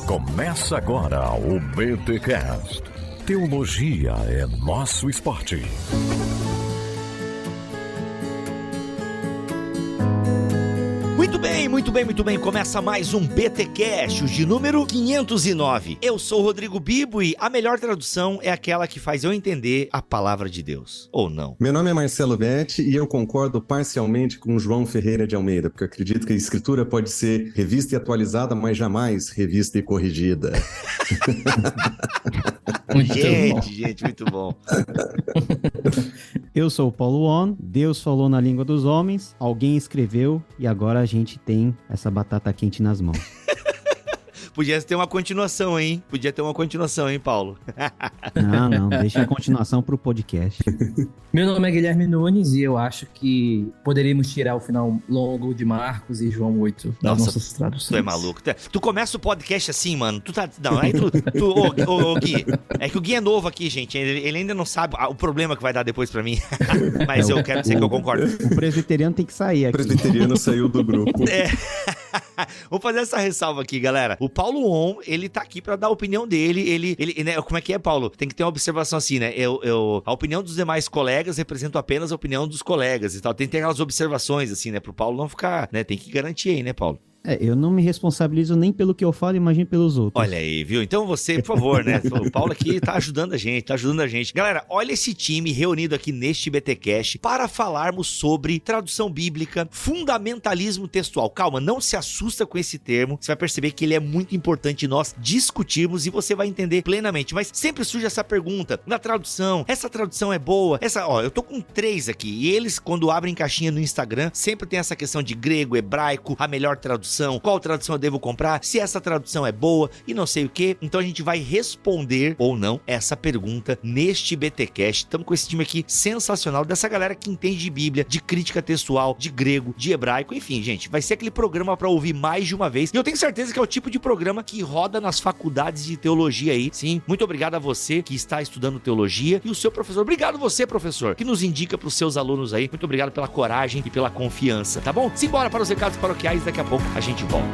Começa agora o BTCast. Teologia é nosso esporte. Muito bem. Começa mais um BTcast, de número 509. Eu sou o Rodrigo Bibo e a melhor tradução é aquela que faz eu entender a palavra de Deus. Ou não? Meu nome é Marcelo Betti e eu concordo parcialmente com João Ferreira de Almeida, porque eu acredito que a escritura pode ser revista e atualizada, mas jamais revista e corrigida. Gente, muito bom. Eu sou o Paulo On, Deus falou na língua dos homens, alguém escreveu e agora a gente tem essa batata quente nas mãos. Podia ter uma continuação, hein? Paulo? Não, deixa a continuação pro podcast. Meu nome é Guilherme Nunes e eu acho que poderíamos tirar o final longo de Marcos e João 8 das nossas traduções. Tu é maluco. Tu começa o podcast assim, mano. Tu tá... Não, aí ô, Gui. É que o Gui é novo aqui, gente. Ele ainda não sabe o problema que vai dar depois pra mim. Mas eu quero dizer que eu concordo. O presbiteriano tem que sair aqui. O presbiteriano saiu do grupo. Vou fazer essa ressalva aqui, galera. O Paulo On, ele tá aqui pra dar a opinião dele. Ele né, como é que é, Paulo? Tem que ter uma observação assim, né? A opinião dos demais colegas representa apenas a opinião dos colegas e tal. Tem que ter aquelas observações, assim, né? Pro Paulo não ficar, né? Tem que garantir aí, né, Paulo? Eu não me responsabilizo nem pelo que eu falo, imagine pelos outros. Olha aí, viu? Então você, por favor, né? O Paulo aqui tá ajudando a gente. Galera, olha esse time reunido aqui neste BTcast para falarmos sobre tradução bíblica, fundamentalismo textual. Calma, não se assusta com esse termo. Você vai perceber que ele é muito importante nós discutirmos e você vai entender plenamente. Mas sempre surge essa pergunta na tradução. Essa tradução é boa? Eu tô com 3 aqui. E eles, quando abrem caixinha no Instagram, sempre tem essa questão de grego, hebraico, a melhor tradução. Qual tradução eu devo comprar, se essa tradução é boa e não sei o que. Então a gente vai responder ou não essa pergunta neste BTcast. Estamos com esse time aqui sensacional, dessa galera que entende de Bíblia, de crítica textual, de grego, de hebraico, enfim, gente, vai ser aquele programa para ouvir mais de uma vez. E eu tenho certeza que é o tipo de programa que roda nas faculdades de teologia aí. Sim, muito obrigado a você que está estudando teologia e o seu professor. Obrigado você, professor, que nos indica para os seus alunos aí. Muito obrigado pela coragem e pela confiança, tá bom? Simbora para os recados paroquiais, daqui a pouco a gente volta.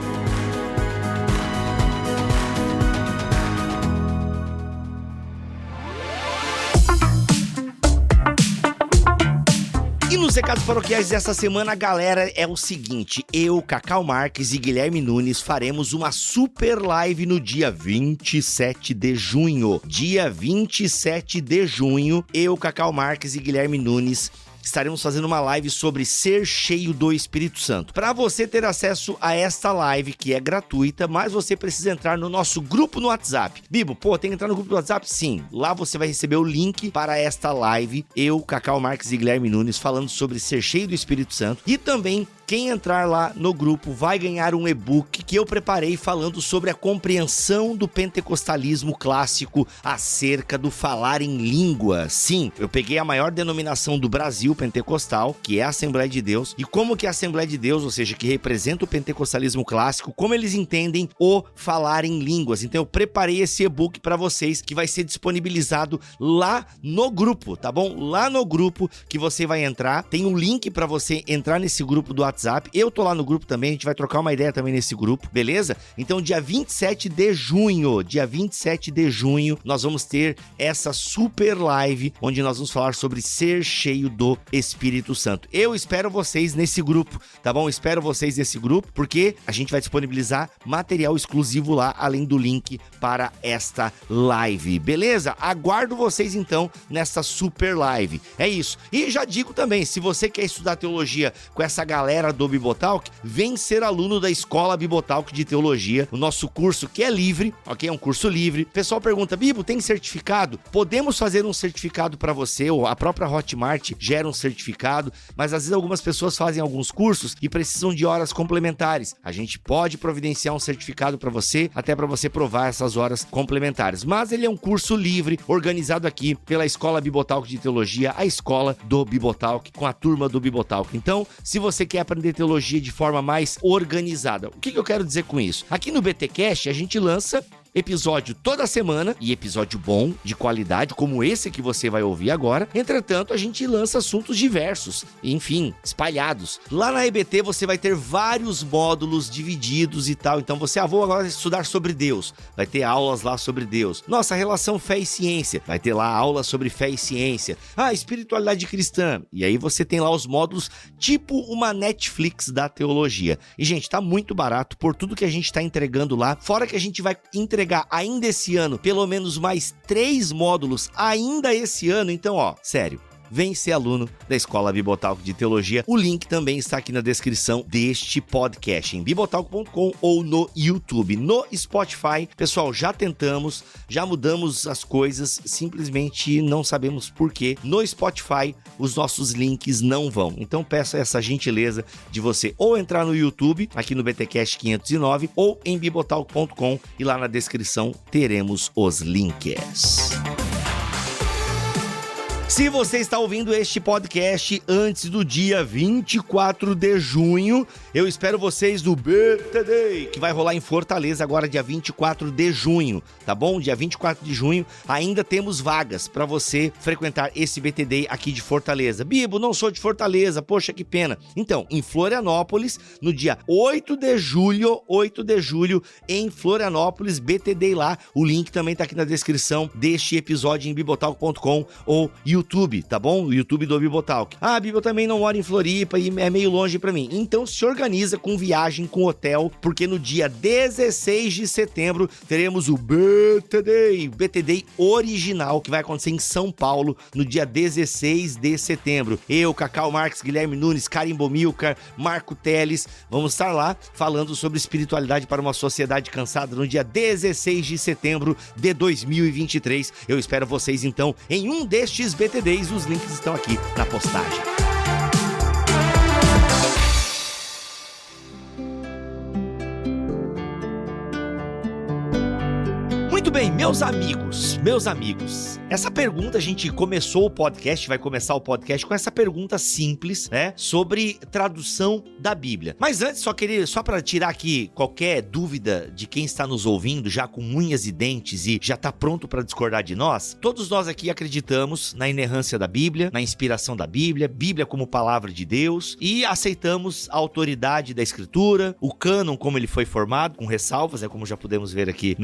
E nos recados paroquiais dessa semana, galera, é o seguinte: eu, Cacau Marques e Guilherme Nunes faremos uma super live no dia 27 de junho. Dia 27 de junho, eu, Cacau Marques e Guilherme Nunes estaremos fazendo uma live sobre ser cheio do Espírito Santo. Para você ter acesso a esta live, que é gratuita, mas você precisa entrar no nosso grupo no WhatsApp. Bibo, tem que entrar no grupo do WhatsApp? Sim. Lá você vai receber o link para esta live, eu, Cacau Marques e Guilherme Nunes, falando sobre ser cheio do Espírito Santo. E também, quem entrar lá no grupo vai ganhar um e-book que eu preparei falando sobre a compreensão do pentecostalismo clássico acerca do falar em língua. Sim, eu peguei a maior denominação do Brasil pentecostal, que é a Assembleia de Deus, e como que a Assembleia de Deus, ou seja, que representa o pentecostalismo clássico, como eles entendem o falar em línguas. Então eu preparei esse e-book para vocês, que vai ser disponibilizado lá no grupo, tá bom? Lá no grupo que você vai entrar, tem um link para você entrar nesse grupo do WhatsApp. Eu tô lá no grupo também, a gente vai trocar uma ideia também nesse grupo, beleza? Então dia 27 de junho, nós vamos ter essa super live, onde nós vamos falar sobre ser cheio do Espírito Santo. Eu espero vocês nesse grupo, tá bom? Espero vocês nesse grupo, porque a gente vai disponibilizar material exclusivo lá, além do link para esta live, beleza? Aguardo vocês então nessa super live. É isso. E já digo também, se você quer estudar teologia com essa galera do Bibotalk, vem ser aluno da Escola Bibotalk de Teologia, o nosso curso que é livre, ok? É um curso livre. O pessoal pergunta, Bibo, tem certificado? Podemos fazer um certificado para você, ou a própria Hotmart gera um certificado, mas às vezes algumas pessoas fazem alguns cursos e precisam de horas complementares. A gente pode providenciar um certificado para você, até para você provar essas horas complementares. Mas ele é um curso livre, organizado aqui pela Escola Bibotalk de Teologia, a escola do Bibotalk, com a turma do Bibotalk. Então, se você quer aprender teologia de forma mais organizada, o que eu quero dizer com isso? Aqui no BTcast, a gente lança episódio toda semana, e episódio bom, de qualidade, como esse que você vai ouvir agora. Entretanto, a gente lança assuntos diversos, enfim, espalhados. Lá na EBT você vai ter vários módulos divididos e tal, então você, vou agora estudar sobre Deus, vai ter aulas lá sobre Deus. Nossa, relação fé e ciência, vai ter lá aulas sobre fé e ciência. Espiritualidade cristã, e aí você tem lá os módulos, tipo uma Netflix da teologia. E, gente, tá muito barato por tudo que a gente tá entregando lá, fora que a gente vai entregar ainda esse ano, pelo menos mais 3 módulos ainda esse ano, então, sério. Vem ser aluno da Escola Bibotalk de Teologia. O link também está aqui na descrição deste podcast, em bibotalk.com ou no YouTube. No Spotify, pessoal, já tentamos, já mudamos as coisas, simplesmente não sabemos por quê. No Spotify, os nossos links não vão. Então, peço essa gentileza de você ou entrar no YouTube, aqui no BTcast 509, ou em bibotalk.com, e lá na descrição teremos os links. Se você está ouvindo este podcast antes do dia 24 de junho, eu espero vocês no BTD, que vai rolar em Fortaleza agora dia 24 de junho, tá bom? Dia 24 de junho ainda temos vagas para você frequentar esse BTD aqui de Fortaleza. Bibo, não sou de Fortaleza, poxa, que pena. Então, em Florianópolis, no dia 8 de julho, em Florianópolis, BTD lá. O link também tá aqui na descrição deste episódio em bibotalk.com ou YouTube, tá bom? O YouTube do Bibotalk. Bibo, também não mora em Floripa e é meio longe pra mim. Então se organiza com viagem, com hotel, porque no dia 16 de setembro teremos o BTD original, que vai acontecer em São Paulo, no dia 16 de setembro. Eu, Cacau Marques, Guilherme Nunes, Karim Bomilcar, Marco Teles, vamos estar lá falando sobre espiritualidade para uma sociedade cansada no dia 16 de setembro de 2023. Eu espero vocês, então, em um destes BTDs. Os links estão aqui na postagem. Muito bem, meus amigos, essa pergunta, a gente começou o podcast, vai começar o podcast com essa pergunta simples, né, sobre tradução da Bíblia. Mas antes, só para tirar aqui qualquer dúvida de quem está nos ouvindo, já com unhas e dentes e já está pronto para discordar de nós, todos nós aqui acreditamos na inerrância da Bíblia, na inspiração da Bíblia, Bíblia como palavra de Deus, e aceitamos a autoridade da Escritura, o cânon como ele foi formado, com ressalvas, como já podemos ver aqui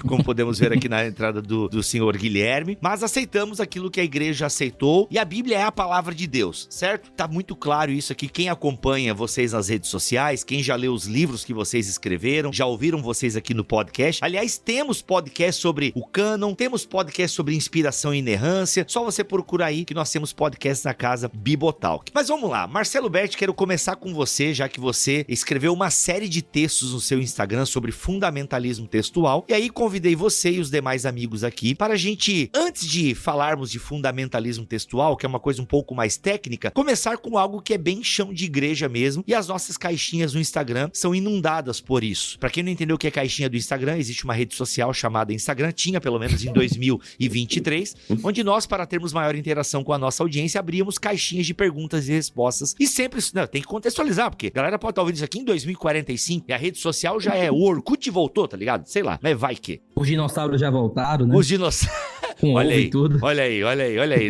como podemos ver aqui na entrada do senhor Guilherme, mas aceitamos aquilo que a igreja aceitou, e a Bíblia é a palavra de Deus, certo? Tá muito claro isso aqui, quem acompanha vocês nas redes sociais, quem já leu os livros que vocês escreveram, já ouviram vocês aqui no podcast. Aliás, temos podcast sobre o cânon, temos podcast sobre inspiração e inerrância, só você procurar aí que nós temos podcast na casa Bibotalk. Mas vamos lá, Marcelo Berti, quero começar com você, já que você escreveu uma série de textos no seu Instagram sobre fundamentalismo textual, e aí convidei você e os demais amigos aqui para a gente, antes de falarmos de fundamentalismo textual, que é uma coisa um pouco mais técnica, começar com algo que é bem chão de igreja mesmo, e as nossas caixinhas no Instagram são inundadas por isso. Para quem não entendeu o que é caixinha do Instagram, existe uma rede social chamada Instagram, tinha pelo menos em 2023, onde nós, para termos maior interação com a nossa audiência, abríamos caixinhas de perguntas e respostas, e sempre, tem que contextualizar, porque a galera pode estar ouvindo isso aqui em 2045, e a rede social já o Orkut voltou, tá ligado? Sei lá, mas vai que... Os dinossauros já voltaram, né? Os dinossauros... Olha aí, tudo. Olha aí.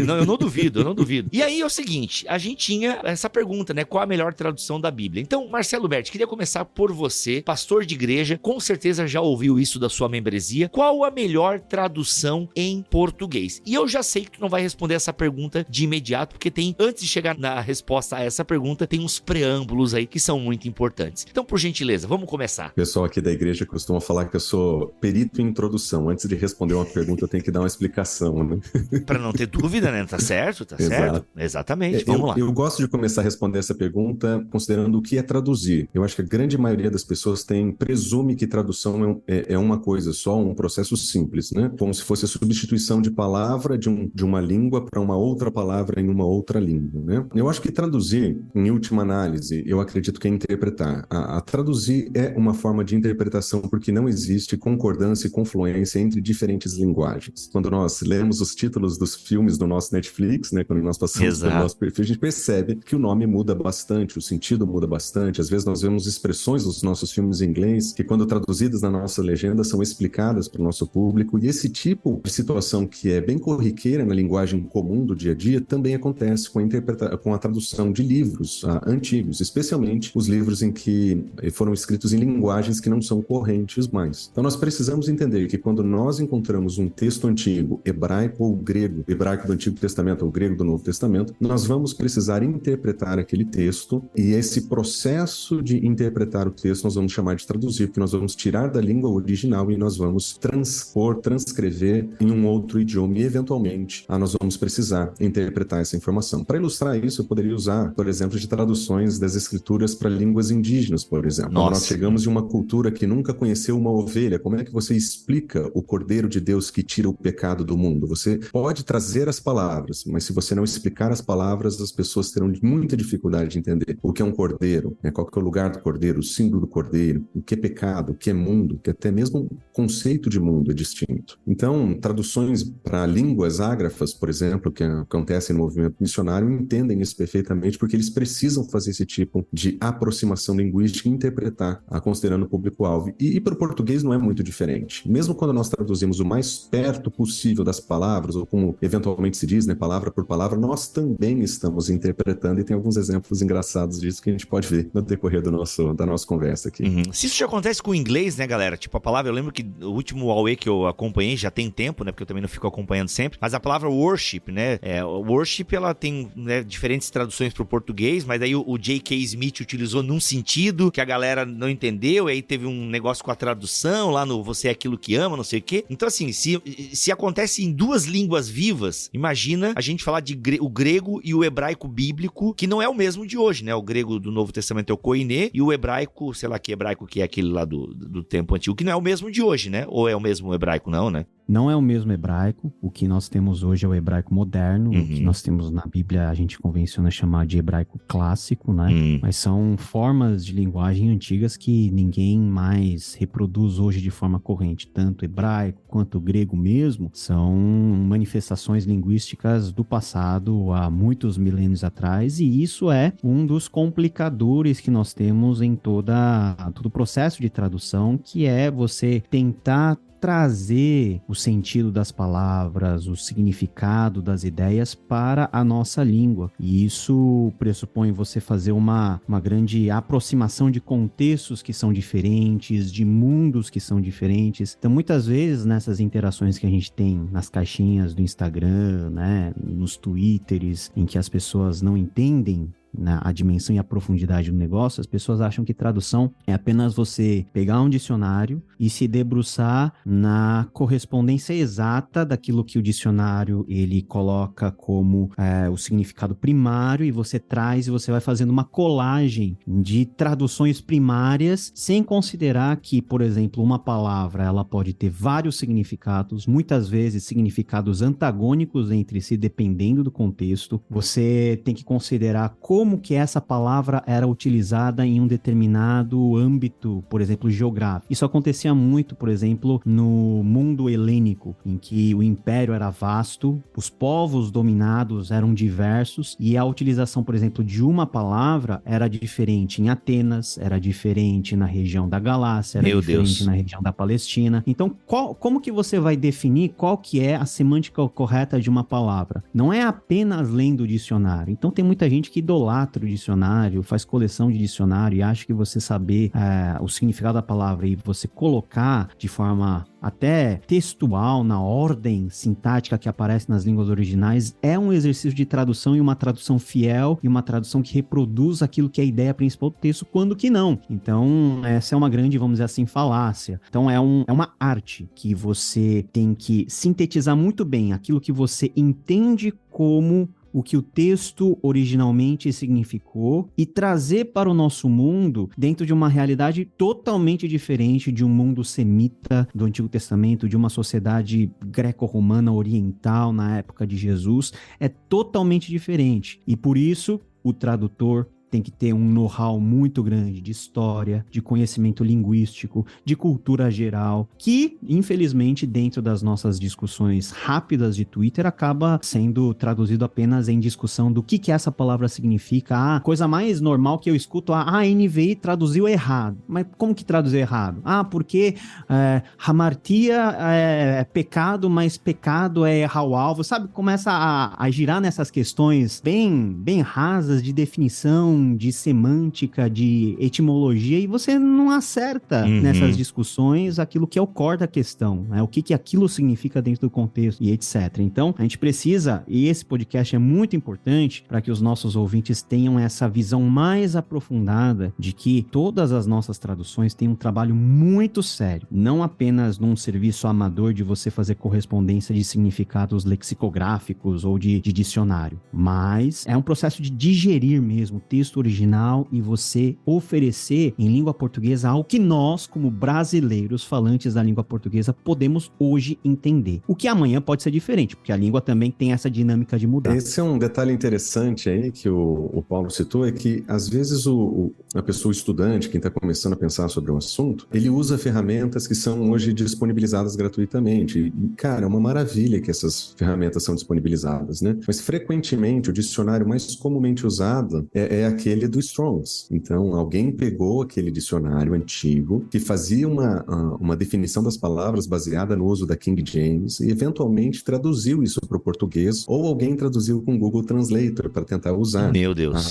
Não, eu não duvido. E aí é o seguinte, a gente tinha essa pergunta, né? Qual a melhor tradução da Bíblia? Então, Marcelo Berti, queria começar por você, pastor de igreja, com certeza já ouviu isso da sua membresia. Qual a melhor tradução em português? E eu já sei que tu não vai responder essa pergunta de imediato, porque antes de chegar na resposta a essa pergunta, tem uns preâmbulos aí que são muito importantes. Então, por gentileza, vamos começar. O pessoal aqui da igreja costuma falar que eu sou perito em introdução. Antes de responder uma pergunta, eu tenho que dar uma explicação. Né? Para não ter dúvida, né? Tá certo? Exato. Certo? Exatamente, vamos lá. Eu gosto de começar a responder essa pergunta considerando o que é traduzir. Eu acho que a grande maioria das pessoas presume que tradução é uma coisa só, um processo simples, né? Como se fosse a substituição de palavra de uma língua para uma outra palavra em uma outra língua, né? Eu acho que traduzir, em última análise, eu acredito que é interpretar. A traduzir é uma forma de interpretação porque não existe concordância e confluência entre diferentes linguagens. Quando nós nós lemos os títulos dos filmes do nosso Netflix, né, quando nós passamos pelo nosso perfil, a gente percebe que o nome muda bastante, o sentido muda bastante. Às vezes nós vemos expressões dos nossos filmes em inglês que, quando traduzidas na nossa legenda, são explicadas para o nosso público. E esse tipo de situação, que é bem corriqueira na linguagem comum do dia a dia, também acontece com a tradução de livros antigos, especialmente os livros em que foram escritos em linguagens que não são correntes mais. Então nós precisamos entender que, quando nós encontramos um texto antigo, hebraico ou grego, hebraico do Antigo Testamento ou grego do Novo Testamento, nós vamos precisar interpretar aquele texto, e esse processo de interpretar o texto nós vamos chamar de traduzir, porque nós vamos tirar da língua original e nós vamos transcrever em um outro idioma, e eventualmente nós vamos precisar interpretar essa informação. Para ilustrar isso, eu poderia usar, por exemplo, de traduções das escrituras para línguas indígenas, por exemplo. Quando nós chegamos de uma cultura que nunca conheceu uma ovelha, como é que você explica o Cordeiro de Deus que tira o pecado do mundo? Você pode trazer as palavras, mas se você não explicar as palavras, as pessoas terão muita dificuldade de entender o que é um cordeiro, né? Qual que é o lugar do cordeiro, o símbolo do cordeiro, o que é pecado, o que é mundo, que até mesmo o conceito de mundo é distinto. Então, traduções para línguas ágrafas, por exemplo, que acontecem no movimento missionário, entendem isso perfeitamente, porque eles precisam fazer esse tipo de aproximação linguística e interpretar, considerando o público-alvo. E para o português não é muito diferente. Mesmo quando nós traduzimos o mais perto possível das palavras, ou como eventualmente se diz, né, palavra por palavra, nós também estamos interpretando, e tem alguns exemplos engraçados disso que a gente pode ver no decorrer da nossa conversa aqui. Se isso já acontece com o inglês, né, galera? Tipo, a palavra, eu lembro que o último AUE que eu acompanhei, já tem tempo, né, porque eu também não fico acompanhando sempre, mas a palavra worship, né, worship, ela tem, né, diferentes traduções para o português, mas aí o J.K. Smith utilizou num sentido que a galera não entendeu, e aí teve um negócio com a tradução lá no Você é Aquilo que Ama, não sei o quê. Então, assim, se acontece em duas línguas vivas, imagina a gente falar de o grego e o hebraico bíblico, que não é o mesmo de hoje, né? O grego do Novo Testamento é o koiné, e o hebraico, sei lá que hebraico que é aquele lá do tempo antigo, que não é o mesmo de hoje, né? Ou é o mesmo hebraico, não, né? Não é o mesmo hebraico. O que nós temos hoje é o hebraico moderno. O que nós temos na Bíblia, a gente convenciona chamar de hebraico clássico, né? Mas são formas de linguagem antigas que ninguém mais reproduz hoje de forma corrente. Tanto o hebraico quanto o grego mesmo são manifestações linguísticas do passado, há muitos milênios atrás, e isso é um dos complicadores que nós temos em todo o processo de tradução, que é você tentar trazer o sentido das palavras, o significado das ideias para a nossa língua. E isso pressupõe você fazer uma grande aproximação de contextos que são diferentes, de mundos que são diferentes. Então, muitas vezes, nessas interações que a gente tem nas caixinhas do Instagram, né, nos Twitters, em que as pessoas não entendem a dimensão e a profundidade do negócio, as pessoas acham que tradução é apenas você pegar um dicionário e se debruçar na correspondência exata daquilo que o dicionário ele coloca como o significado primário, e você traz e você vai fazendo uma colagem de traduções primárias, sem considerar que, por exemplo, uma palavra ela pode ter vários significados, muitas vezes significados antagônicos entre si, dependendo do contexto. Você tem que considerar como que essa palavra era utilizada em um determinado âmbito, por exemplo, geográfico. Isso acontecia muito, por exemplo, no mundo helênico, em que o império era vasto, os povos dominados eram diversos, e a utilização, por exemplo, de uma palavra era diferente em Atenas, era diferente na região da Galácia, era diferente na região da Palestina. Então, como que você vai definir qual que é a semântica correta de uma palavra? Não é apenas lendo o dicionário. Então, tem muita gente que idolatra o dicionário, faz coleção de dicionário e acha que você saber o significado da palavra e você colocar de forma até textual, na ordem sintática que aparece nas línguas originais, é um exercício de tradução, e uma tradução fiel, e uma tradução que reproduz aquilo que é a ideia principal do texto, quando que não. Então, essa é uma grande, vamos dizer assim, falácia. Então, é uma arte que você tem que sintetizar muito bem aquilo que você entende como o que o texto originalmente significou e trazer para o nosso mundo dentro de uma realidade totalmente diferente de um mundo semita do Antigo Testamento, de uma sociedade greco-romana oriental na época de Jesus. É totalmente diferente. E por isso, o tradutor tem que ter um know-how muito grande de história, de conhecimento linguístico, de cultura geral, que, infelizmente, dentro das nossas discussões rápidas de Twitter, acaba sendo traduzido apenas em discussão do que essa palavra significa. A coisa mais normal que eu escuto, a NVI traduziu errado. Mas como que traduziu errado? Porque hamartia é pecado, mas pecado é errar o alvo. Sabe? Começa a girar nessas questões bem rasas de definição, de semântica, de etimologia, e você não acerta nessas discussões aquilo que é o core da questão, né? O que aquilo significa dentro do contexto e etc. Então, a gente precisa, e esse podcast é muito importante para que os nossos ouvintes tenham essa visão mais aprofundada de que todas as nossas traduções têm um trabalho muito sério, não apenas num serviço amador de você fazer correspondência de significados lexicográficos ou de dicionário, mas é um processo de digerir mesmo o texto original e você oferecer em língua portuguesa algo que nós, como brasileiros falantes da língua portuguesa, podemos hoje entender. O que amanhã pode ser diferente, porque a língua também tem essa dinâmica de mudar. Esse é um detalhe interessante aí que o Paulo citou, é que às vezes a pessoa estudante, quem está começando a pensar sobre o assunto, ele usa ferramentas que são hoje disponibilizadas gratuitamente. E, cara, é uma maravilha que essas ferramentas são disponibilizadas, né? Mas frequentemente o dicionário mais comumente usado é aquele do Strong's. Então, alguém pegou aquele dicionário antigo que fazia uma definição das palavras baseada no uso da King James e eventualmente traduziu isso para o português, ou alguém traduziu com o Google Translator para tentar usar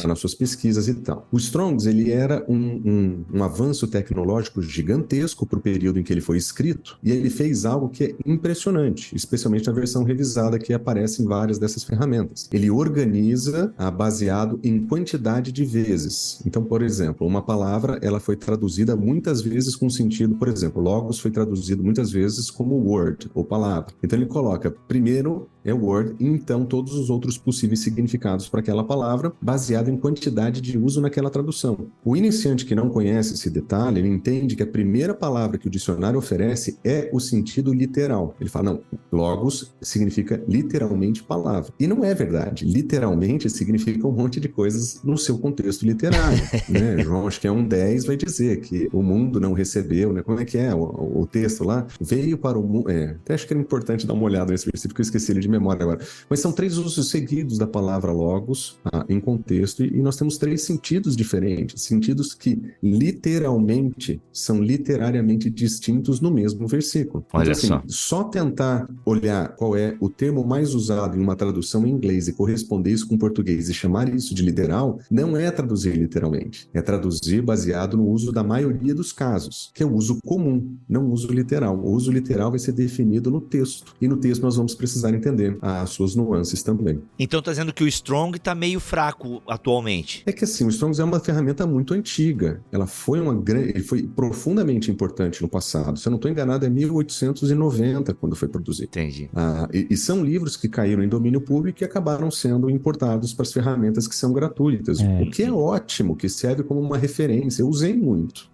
nas suas pesquisas e tal. O Strong's, ele era um avanço tecnológico gigantesco para o período em que ele foi escrito, e ele fez algo que é impressionante, especialmente na versão revisada que aparece em várias dessas ferramentas. Ele organiza baseado em quantidade de vezes. Então, por exemplo, uma palavra, ela foi traduzida muitas vezes com sentido, por exemplo, logos foi traduzido muitas vezes como word, ou palavra. Então ele coloca, primeiro é word, e então todos os outros possíveis significados para aquela palavra, baseado em quantidade de uso naquela tradução. O iniciante que não conhece esse detalhe, ele entende que a primeira palavra que o dicionário oferece é o sentido literal. Ele fala, não, logos significa literalmente palavra. E não é verdade. Literalmente significa um monte de coisas no seu contexto literário, né? João, acho que é 1:10, vai dizer que o mundo não recebeu, né? Como é que é o texto lá? Veio para o mundo... até acho que era importante dar uma olhada nesse versículo, que eu esqueci ele de memória agora. Mas são 3 usos seguidos da palavra logos em contexto, e nós temos 3 sentidos diferentes, sentidos que literalmente são literariamente distintos no mesmo versículo. Olha então, assim, só tentar olhar qual é o termo mais usado em uma tradução em inglês e corresponder isso com português e chamar isso de literal, não é traduzir literalmente. É traduzir baseado no uso da maioria dos casos, que é o uso comum, não o uso literal. O uso literal vai ser definido no texto. E no texto nós vamos precisar entender as suas nuances também. Então tá dizendo que o Strong tá meio fraco atualmente. É que assim, o Strong's é uma ferramenta muito antiga. Ele foi profundamente importante no passado. Se eu não estou enganado, é 1890 quando foi produzido. Entendi. E são livros que caíram em domínio público e acabaram sendo importados para as ferramentas que são gratuitas. O que é ótimo, que serve como uma referência. Eu usei muito.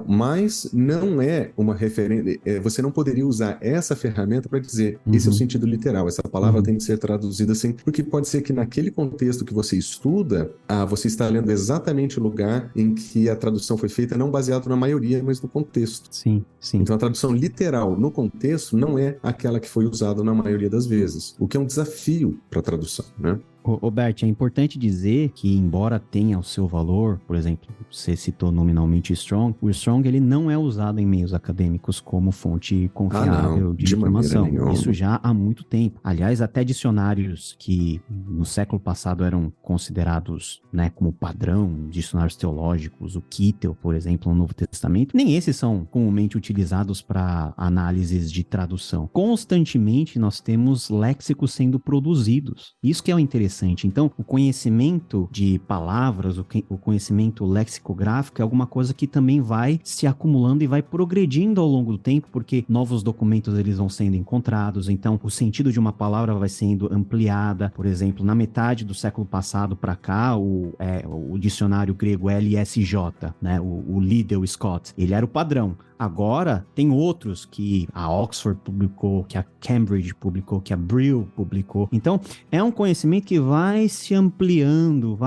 Mas não é uma referência. Você não poderia usar essa ferramenta para dizer esse é o sentido literal. Essa palavra tem que ser traduzida assim, porque pode ser que naquele contexto que você estuda, você está lendo exatamente o lugar em que a tradução foi feita, não baseado na maioria, mas no contexto. Sim. Então a tradução literal no contexto não é aquela que foi usada na maioria das vezes, o que é um desafio para a tradução, né? Roberto, é importante dizer que, embora tenha o seu valor, por exemplo, você citou nominalmente Strong, o Strong ele não é usado em meios acadêmicos como fonte confiável de informação. Isso já há muito tempo. Aliás, até dicionários que no século passado eram considerados, né, como padrão, dicionários teológicos, o Kittel, por exemplo, no Novo Testamento, nem esses são comumente utilizados para análises de tradução. Constantemente nós temos léxicos sendo produzidos. Isso que é o interessante. Então, o conhecimento de palavras, o conhecimento lexicográfico é alguma coisa que também vai se acumulando e vai progredindo ao longo do tempo, porque novos documentos eles vão sendo encontrados, então o sentido de uma palavra vai sendo ampliada. Por exemplo, na metade do século passado para cá, o dicionário grego LSJ, né, o Liddell Scott, ele era o padrão. Agora, tem outros que a Oxford publicou, que a Cambridge publicou, que a Brill publicou. Então, é um conhecimento que vai se ampliando,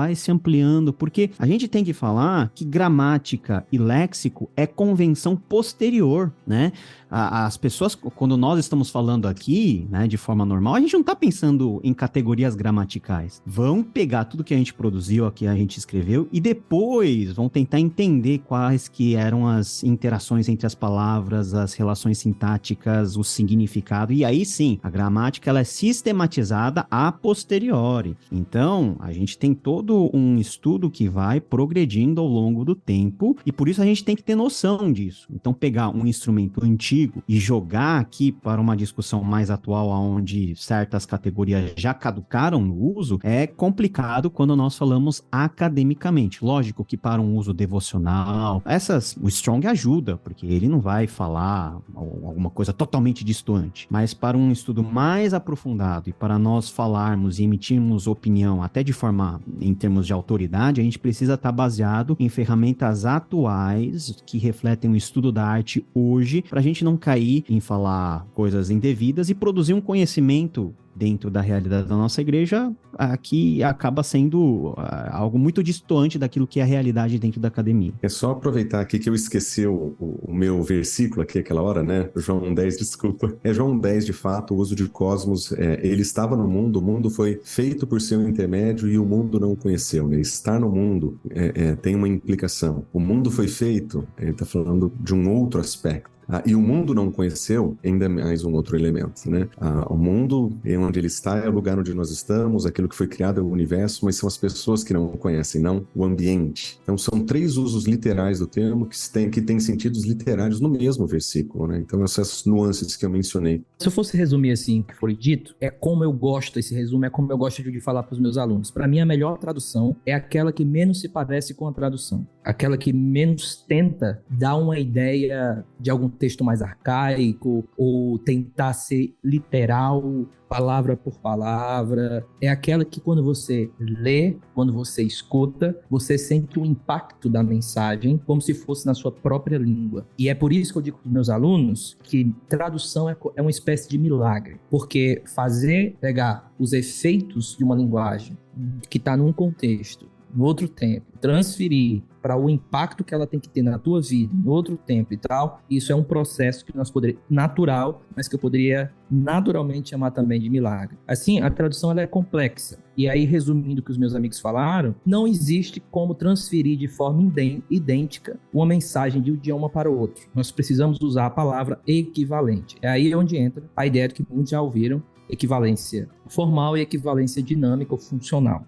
porque a gente tem que falar que gramática e léxico é convenção posterior, né? As pessoas, quando nós estamos falando aqui, né, de forma normal, a gente não está pensando em categorias gramaticais. Vão pegar tudo que a gente produziu, que a gente escreveu, e depois vão tentar entender quais que eram as interações entre as palavras, as relações sintáticas, o significado, e aí sim, a gramática ela é sistematizada a posteriori. Então, a gente tem todo um estudo que vai progredindo ao longo do tempo, e por isso a gente tem que ter noção disso. Então, pegar um instrumento antigo e jogar aqui para uma discussão mais atual, onde certas categorias já caducaram no uso, é complicado quando nós falamos academicamente. Lógico que para um uso devocional, o Strong ajuda, porque ele não vai falar alguma coisa totalmente distante, mas para um estudo mais aprofundado e para nós falarmos e emitirmos opinião, até de forma, em termos de autoridade, a gente precisa estar baseado em ferramentas atuais que refletem o estudo da arte hoje, para a gente não cair em falar coisas indevidas e produzir um conhecimento dentro da realidade da nossa igreja, que acaba sendo algo muito distante daquilo que é a realidade dentro da academia. É só aproveitar aqui que eu esqueci o meu versículo aqui, aquela hora, né? João 1,10, desculpa. É João 1,10, de fato, o uso de cosmos, ele estava no mundo, o mundo foi feito por seu intermédio e o mundo não o conheceu, né? Estar no mundo tem uma implicação. O mundo foi feito, ele está falando de um outro aspecto. E o mundo não conheceu, ainda mais um outro elemento, né? O mundo é onde ele está, é o lugar onde nós estamos, aquilo que foi criado é o universo, mas são as pessoas que não o conhecem, não o ambiente. Então são 3 usos literais do termo que têm sentidos literários no mesmo versículo, né? Então essas nuances que eu mencionei. Se eu fosse resumir assim o que foi dito, esse resumo é como eu gosto de falar para os meus alunos. Para mim, a melhor tradução é aquela que menos se parece com a tradução. Aquela que menos tenta dar uma ideia de algum texto mais arcaico ou tentar ser literal, palavra por palavra. É aquela que quando você lê, quando você escuta, você sente o impacto da mensagem como se fosse na sua própria língua. E é por isso que eu digo para os meus alunos que tradução é uma espécie de milagre, porque pegar os efeitos de uma linguagem que está num contexto, no outro tempo, transferir para o impacto que ela tem que ter na tua vida, no outro tempo e tal, isso é um processo que natural, mas que eu poderia naturalmente chamar também de milagre. Assim, a tradução ela é complexa. E aí, resumindo o que os meus amigos falaram, não existe como transferir de forma idêntica uma mensagem de um idioma para o outro. Nós precisamos usar a palavra equivalente. É aí onde entra a ideia de que muitos já ouviram, equivalência formal e equivalência dinâmica ou funcional.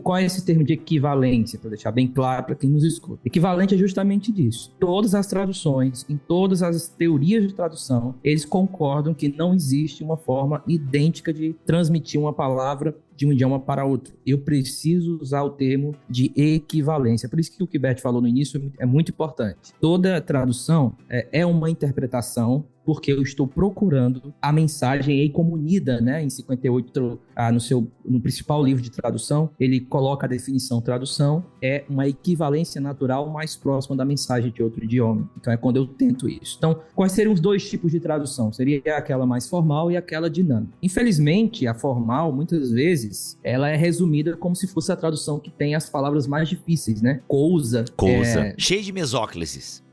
Qual é esse termo de equivalência, para deixar bem claro para quem nos escuta? Equivalente é justamente disso. Todas as traduções, em todas as teorias de tradução, eles concordam que não existe uma forma idêntica de transmitir uma palavra de um idioma para outro. Eu preciso usar o termo de equivalência. Por isso que o que Bert falou no início é muito importante. Toda tradução é uma interpretação, porque eu estou procurando a mensagem Eicomunida, né? Em 58, no principal livro de tradução, ele coloca a definição tradução é uma equivalência natural mais próxima da mensagem de outro idioma. Então é quando eu tento isso. Então, quais seriam os 2 tipos de tradução? Seria aquela mais formal e aquela dinâmica. Infelizmente, a formal, muitas vezes, ela é resumida como se fosse a tradução que tem as palavras mais difíceis, né? Cousa. Cheio de mesóclises.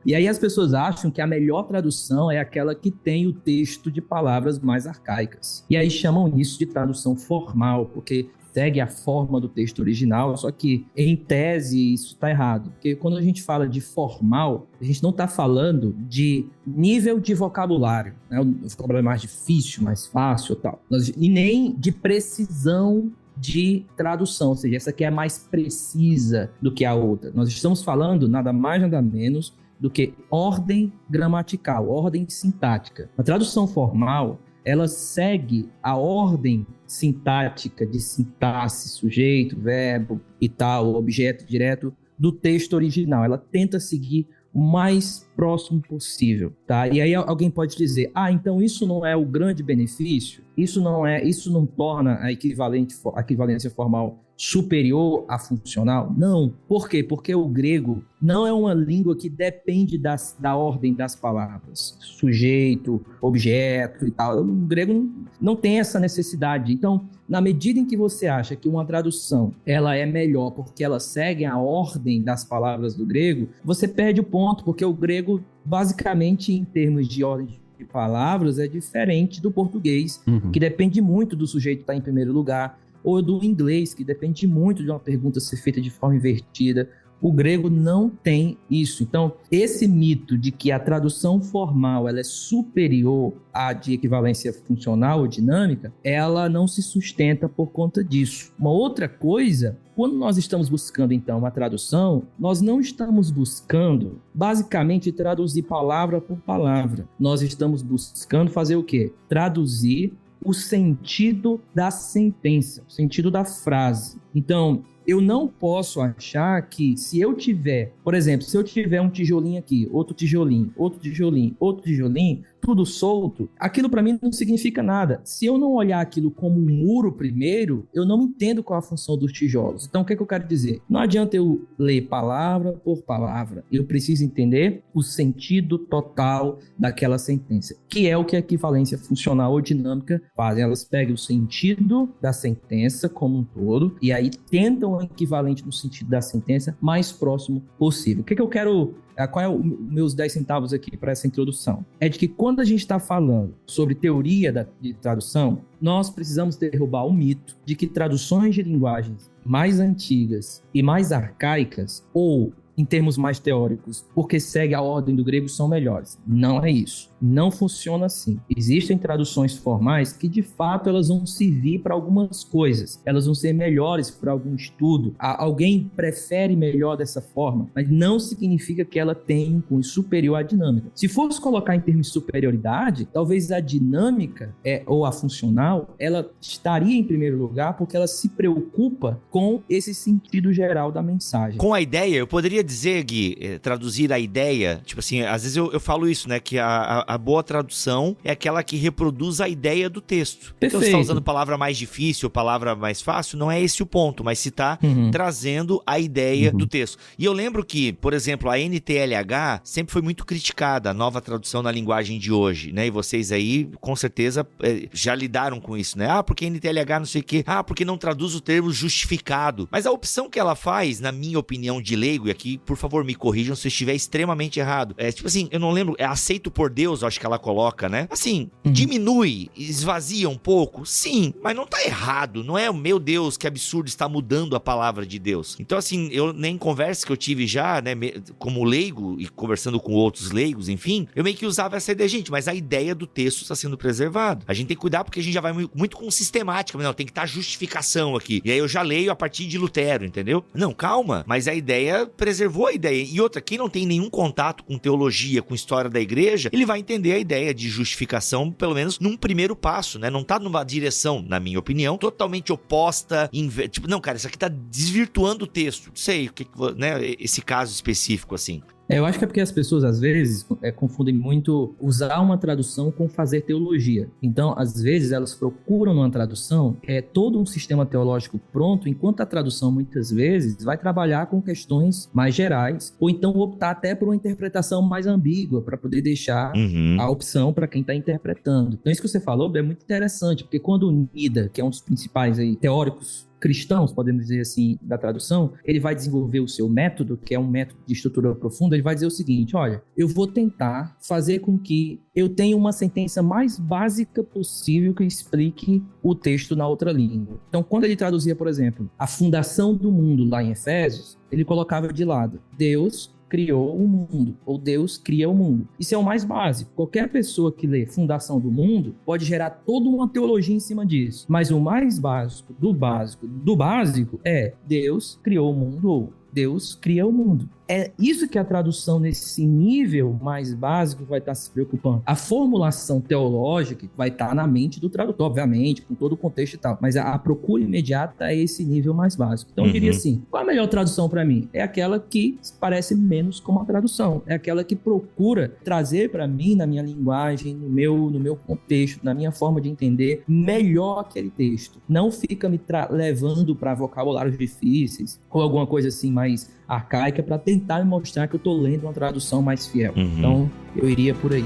E aí as pessoas acham que a melhor tradução é aquela que tem o texto de palavras mais arcaicas. E aí chamam isso de tradução formal, porque segue a forma do texto original, só que em tese isso está errado. Porque quando a gente fala de formal, a gente não está falando de nível de vocabulário, né? O vocabulário é mais difícil, mais fácil e tal. E nem de precisão de tradução, ou seja, essa aqui é mais precisa do que a outra. Nós estamos falando nada mais, nada menos do que ordem gramatical, ordem sintática. A tradução formal, ela segue a ordem sintática de sintaxe, sujeito, verbo e tal, objeto direto do texto original. Ela tenta seguir o mais próximo possível, tá? E aí alguém pode dizer, então isso não é o grande benefício? Isso não torna a equivalência formal superior à funcional? Não. Por quê? Porque o grego não é uma língua que depende da ordem das palavras. Sujeito, objeto e tal. O grego não tem essa necessidade. Então, na medida em que você acha que uma tradução ela é melhor porque ela segue a ordem das palavras do grego, você perde o ponto, porque o grego, basicamente, em termos de ordem de palavras, é diferente do português, que depende muito do sujeito estar em primeiro lugar, ou do inglês, que depende muito de uma pergunta ser feita de forma invertida. O grego não tem isso. Então, esse mito de que a tradução formal ela é superior à de equivalência funcional ou dinâmica, ela não se sustenta por conta disso. Uma outra coisa, quando nós estamos buscando, então, uma tradução, nós não estamos buscando, basicamente, traduzir palavra por palavra. Nós estamos buscando fazer o quê? Traduzir o sentido da sentença, o sentido da frase. Então, eu não posso achar que se eu tiver, por exemplo, se eu tiver um tijolinho aqui, outro tijolinho, outro tijolinho, outro tijolinho, tudo solto, aquilo para mim não significa nada. Se eu não olhar aquilo como um muro primeiro, eu não entendo qual a função dos tijolos. Então, o que é que eu quero dizer? Não adianta eu ler palavra por palavra. Eu preciso entender o sentido total daquela sentença, que é o que a equivalência funcional ou dinâmica fazem. Elas pegam o sentido da sentença como um todo e aí tentam o equivalente no sentido da sentença mais próximo possível. O que é que eu quero... Qual é meus 10 centavos aqui para essa introdução? É de que quando a gente está falando sobre teoria de tradução, nós precisamos derrubar o mito de que traduções de linguagens mais antigas e mais arcaicas, ou em termos mais teóricos, porque segue a ordem do grego, são melhores. Não é isso. Não funciona assim. Existem traduções formais que, de fato, elas vão servir para algumas coisas. Elas vão ser melhores para algum estudo. Alguém prefere melhor dessa forma, mas não significa que ela tenha um cunho superior à dinâmica. Se fosse colocar em termos de superioridade, talvez a dinâmica ou a funcional, ela estaria em primeiro lugar porque ela se preocupa com esse sentido geral da mensagem. Com a ideia, eu poderia dizer, Gui, traduzir a ideia, tipo assim, às vezes eu falo isso, né, que a boa tradução é aquela que reproduz a ideia do texto. Perfeito. Então, você está usando palavra mais difícil, palavra mais fácil, não é esse o ponto, mas se está trazendo a ideia do texto. E eu lembro que, por exemplo, a NTLH sempre foi muito criticada, a nova tradução na linguagem de hoje, né, e vocês aí, com certeza, já lidaram com isso, né, porque NTLH não sei o quê, porque não traduz o termo justificado. Mas a opção que ela faz, na minha opinião de leigo, e aqui, por favor, me corrijam se eu estiver extremamente errado. Tipo assim, eu não lembro, aceito por Deus, acho que ela coloca, né? Assim, diminui, esvazia um pouco, sim, mas não tá errado, não é, meu Deus, que absurdo, está mudando a palavra de Deus. Então, assim, eu nem conversa que eu tive já, né, como leigo e conversando com outros leigos, enfim, eu meio que usava essa ideia, gente, mas a ideia do texto está sendo preservada. A gente tem que cuidar porque a gente já vai muito com sistemática, não, tem que estar justificação aqui. E aí eu já leio a partir de Lutero, entendeu? Não, calma, mas a ideia preservou a ideia. E outra, quem não tem nenhum contato com teologia, com história da igreja, ele vai entender a ideia de justificação, pelo menos num primeiro passo, né? Não tá numa direção, na minha opinião, totalmente oposta, tipo, não, cara, isso aqui tá desvirtuando o texto. Não sei, né? Esse caso específico, assim. Eu acho que é porque as pessoas, às vezes, confundem muito usar uma tradução com fazer teologia. Então, às vezes, elas procuram numa tradução todo um sistema teológico pronto, enquanto a tradução, muitas vezes, vai trabalhar com questões mais gerais, ou então optar até por uma interpretação mais ambígua, para poder deixar a opção para quem está interpretando. Então, isso que você falou é muito interessante, porque quando o Nida, que é um dos principais teóricos cristãos, podemos dizer assim, da tradução, ele vai desenvolver o seu método, que é um método de estrutura profunda, ele vai dizer o seguinte, olha, eu vou tentar fazer com que eu tenha uma sentença mais básica possível que explique o texto na outra língua. Então, quando ele traduzia, por exemplo, a fundação do mundo lá em Efésios, ele colocava de lado, Deus criou o mundo, ou Deus cria o mundo. Isso é o mais básico. Qualquer pessoa que lê Fundação do Mundo pode gerar toda uma teologia em cima disso. Mas o mais básico do básico é Deus criou o mundo, ou Deus cria o mundo. é isso que a tradução nesse nível mais básico vai estar se preocupando. A formulação teológica vai estar na mente do tradutor, obviamente, com todo o contexto e tal, mas a procura imediata é esse nível mais básico. Então eu diria assim, qual a melhor tradução para mim? É aquela que se parece menos com uma tradução, é aquela que procura trazer para mim, na minha linguagem, no meu contexto, na minha forma de entender, melhor aquele texto. Não fica me levando para vocabulários difíceis ou alguma coisa assim mais arcaica para tentar me mostrar que eu estou lendo uma tradução mais fiel. Então, eu iria por aí.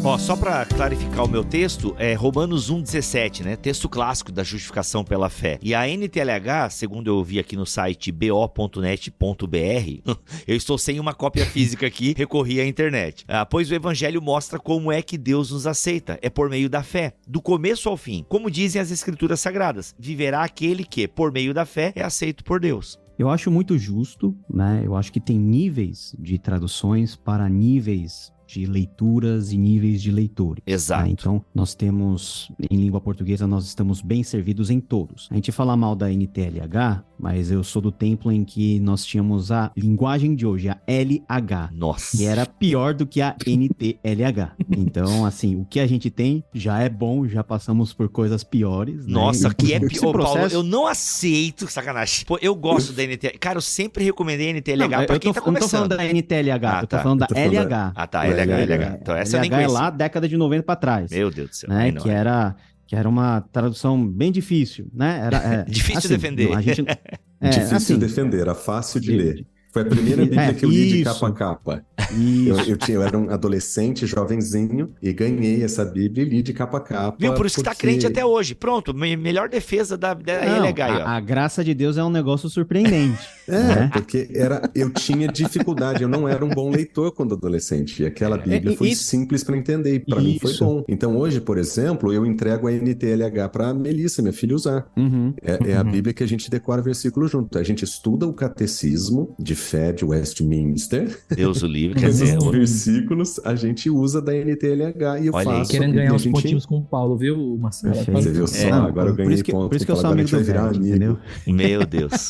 Ó, só para clarificar o meu texto, é Romanos 1,17, né? Texto clássico da justificação pela fé. E a NTLH, segundo eu vi aqui no site bo.net.br, eu estou sem uma cópia física aqui, recorri à internet. Pois o evangelho mostra como é que Deus nos aceita. É por meio da fé, do começo ao fim. Como dizem as escrituras sagradas, viverá aquele que, por meio da fé, é aceito por Deus. Eu acho muito justo, né? Eu acho que tem níveis de traduções para níveis de leituras e níveis de leitores. Exato. Né? Então, nós temos, em língua portuguesa, nós estamos bem servidos em todos. A gente fala mal da NTLH, mas eu sou do tempo em que nós tínhamos a linguagem de hoje, a LH. Nossa. Que era pior do que a NTLH. Então, assim, o que a gente tem já é bom, já passamos por coisas piores. Nossa, né? que é pior, processo... Paulo, eu não aceito, sacanagem. Pô, eu gosto da NTLH. Cara, eu sempre recomendei a NTLH pra quem tá começando. Eu não tô falando da NTLH, eu tô falando da LH. Ah, tá, LH. Então essa eu nem LH conheço. É lá, década de 90 pra trás. Meu Deus do céu. Né? Que era uma tradução bem difícil, né? Difícil assim, de defender. Difícil assim, de defender, era fácil de ler. Foi a primeira Bíblia que eu li de capa a capa. Eu era um adolescente, jovenzinho, e ganhei essa Bíblia e li de capa a capa. Viu? Por isso que tá crente até hoje. Pronto, melhor defesa da LH aí, ó. A graça de Deus é um negócio surpreendente. Né? Porque eu tinha dificuldade, eu não era um bom leitor quando adolescente, e aquela Bíblia foi simples para entender, e para mim foi bom. Então hoje, por exemplo, eu entrego a NTLH para Melissa, minha filha, usar. É a Bíblia que a gente decora versículo junto. A gente estuda o catecismo de fé de Westminster. Deus o livre, quer dizer... Os versículos a gente usa da NTLH e eu faço... Querendo ganhar uns pontinhos com o Paulo, viu, Marcelo? Você viu só? Agora eu ganhei ponto. Por isso que eu sou amigo do Verde, entendeu? Meu Deus.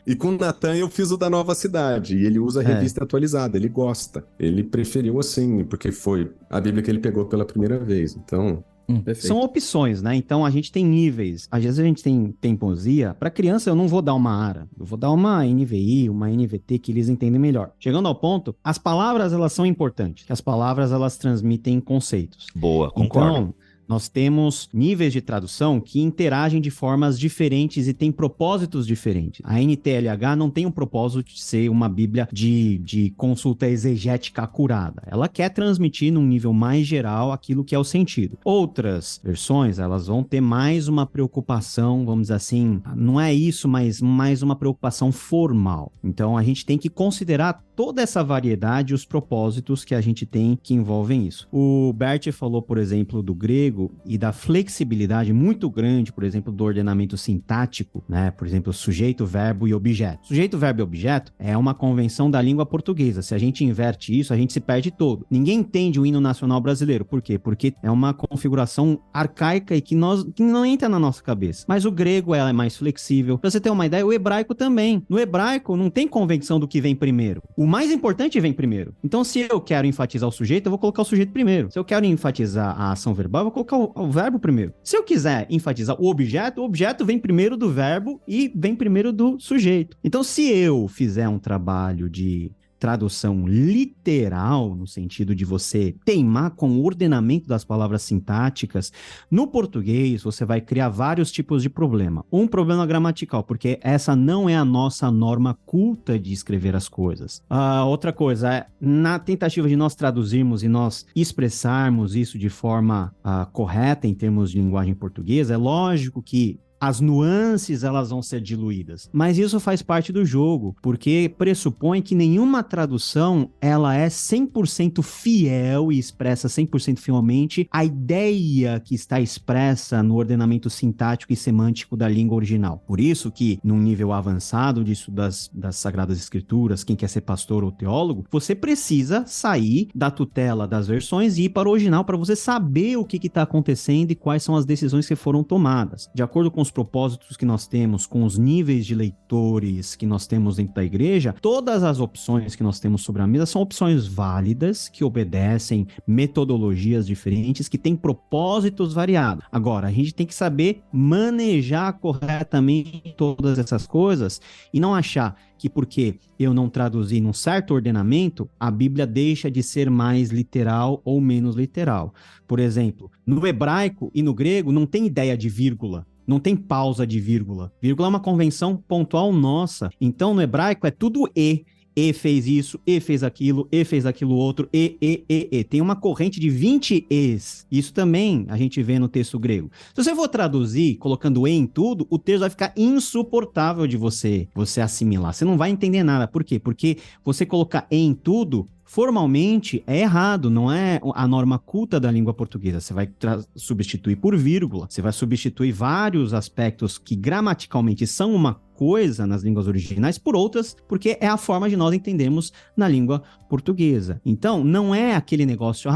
E com o Natan eu fiz o da Nova Cidade, e ele usa a revista atualizada, ele gosta. Ele preferiu assim, porque foi a Bíblia que ele pegou pela primeira vez, então... São opções, né? Então a gente tem níveis. Às vezes a gente tem poesia. Para criança eu não vou dar uma ARA. Eu vou dar uma NVI, uma NVT que eles entendem melhor. Chegando ao ponto, as palavras elas são importantes. As palavras elas transmitem conceitos. Boa, concordo. Então, nós temos níveis de tradução que interagem de formas diferentes e têm propósitos diferentes. A NTLH não tem um propósito de ser uma Bíblia de consulta exegética acurada. Ela quer transmitir num nível mais geral aquilo que é o sentido. Outras versões, elas vão ter mais uma preocupação, vamos dizer assim, não é isso, mas mais uma preocupação formal. Então, a gente tem que considerar toda essa variedade e os propósitos que a gente tem que envolvem isso. O Bert falou, por exemplo, do grego e da flexibilidade muito grande, por exemplo, do ordenamento sintático, né? Por exemplo, sujeito, verbo e objeto. Sujeito, verbo e objeto é uma convenção da língua portuguesa. Se a gente inverte isso, a gente se perde todo. Ninguém entende o hino nacional brasileiro. Por quê? Porque é uma configuração arcaica e que não entra na nossa cabeça. Mas o grego é mais flexível. Pra você ter uma ideia, o hebraico também. No hebraico não tem convenção do que vem primeiro. O mais importante vem primeiro. Então, se eu quero enfatizar o sujeito, eu vou colocar o sujeito primeiro. Se eu quero enfatizar a ação verbal, eu vou colocar o verbo primeiro. Se eu quiser enfatizar o objeto vem primeiro do verbo e vem primeiro do sujeito. Então, se eu fizer um trabalho de tradução literal, no sentido de você teimar com o ordenamento das palavras sintáticas, no português você vai criar vários tipos de problema. Um problema gramatical, porque essa não é a nossa norma culta de escrever as coisas. Outra coisa, é na tentativa de nós traduzirmos e nós expressarmos isso de forma correta em termos de linguagem portuguesa, é lógico que as nuances elas vão ser diluídas. Mas isso faz parte do jogo, porque pressupõe que nenhuma tradução ela é 100% fiel e expressa 100% fielmente a ideia que está expressa no ordenamento sintático e semântico da língua original. Por isso que, num nível avançado disso das Sagradas Escrituras, quem quer ser pastor ou teólogo, você precisa sair da tutela das versões e ir para o original para você saber o que está acontecendo e quais são as decisões que foram tomadas. De acordo com os propósitos que nós temos, com os níveis de leitores que nós temos dentro da igreja, todas as opções que nós temos sobre a mesa são opções válidas, que obedecem metodologias diferentes, que têm propósitos variados. Agora, a gente tem que saber manejar corretamente todas essas coisas e não achar que porque eu não traduzi num certo ordenamento, a Bíblia deixa de ser mais literal ou menos literal. Por exemplo, no hebraico e no grego não tem ideia de vírgula. Não tem pausa de vírgula. Vírgula é uma convenção pontual nossa. Então, no hebraico é tudo e. E fez isso, E fez aquilo outro, E. Tem uma corrente de 20 Es. Isso também a gente vê no texto grego. Se você for traduzir colocando E em tudo, o texto vai ficar insuportável de você assimilar. Você não vai entender nada. Por quê? Porque você colocar E em tudo, formalmente é errado, não é a norma culta da língua portuguesa. Você vai substituir por vírgula, você vai substituir vários aspectos que gramaticalmente são uma coisa nas línguas originais por outras, porque é a forma de nós entendermos na língua portuguesa. Então, não é aquele negócio,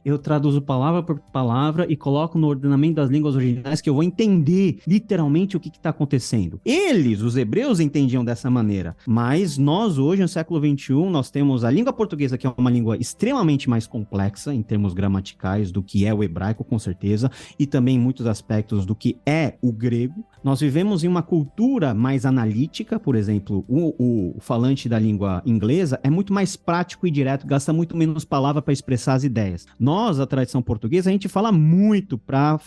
eu traduzo palavra por palavra e coloco no ordenamento das línguas originais que eu vou entender literalmente o que está acontecendo. Eles, os hebreus, entendiam dessa maneira, mas nós hoje, no século XXI, nós temos a língua portuguesa, que é uma língua extremamente mais complexa em termos gramaticais do que é o hebraico, com certeza, e também em muitos aspectos do que é o grego. Nós vivemos em uma cultura mais analítica, por exemplo, o falante da língua inglesa é muito mais prático e direto, gasta muito menos palavra para expressar as ideias. Nós, a tradição portuguesa, a gente fala muito para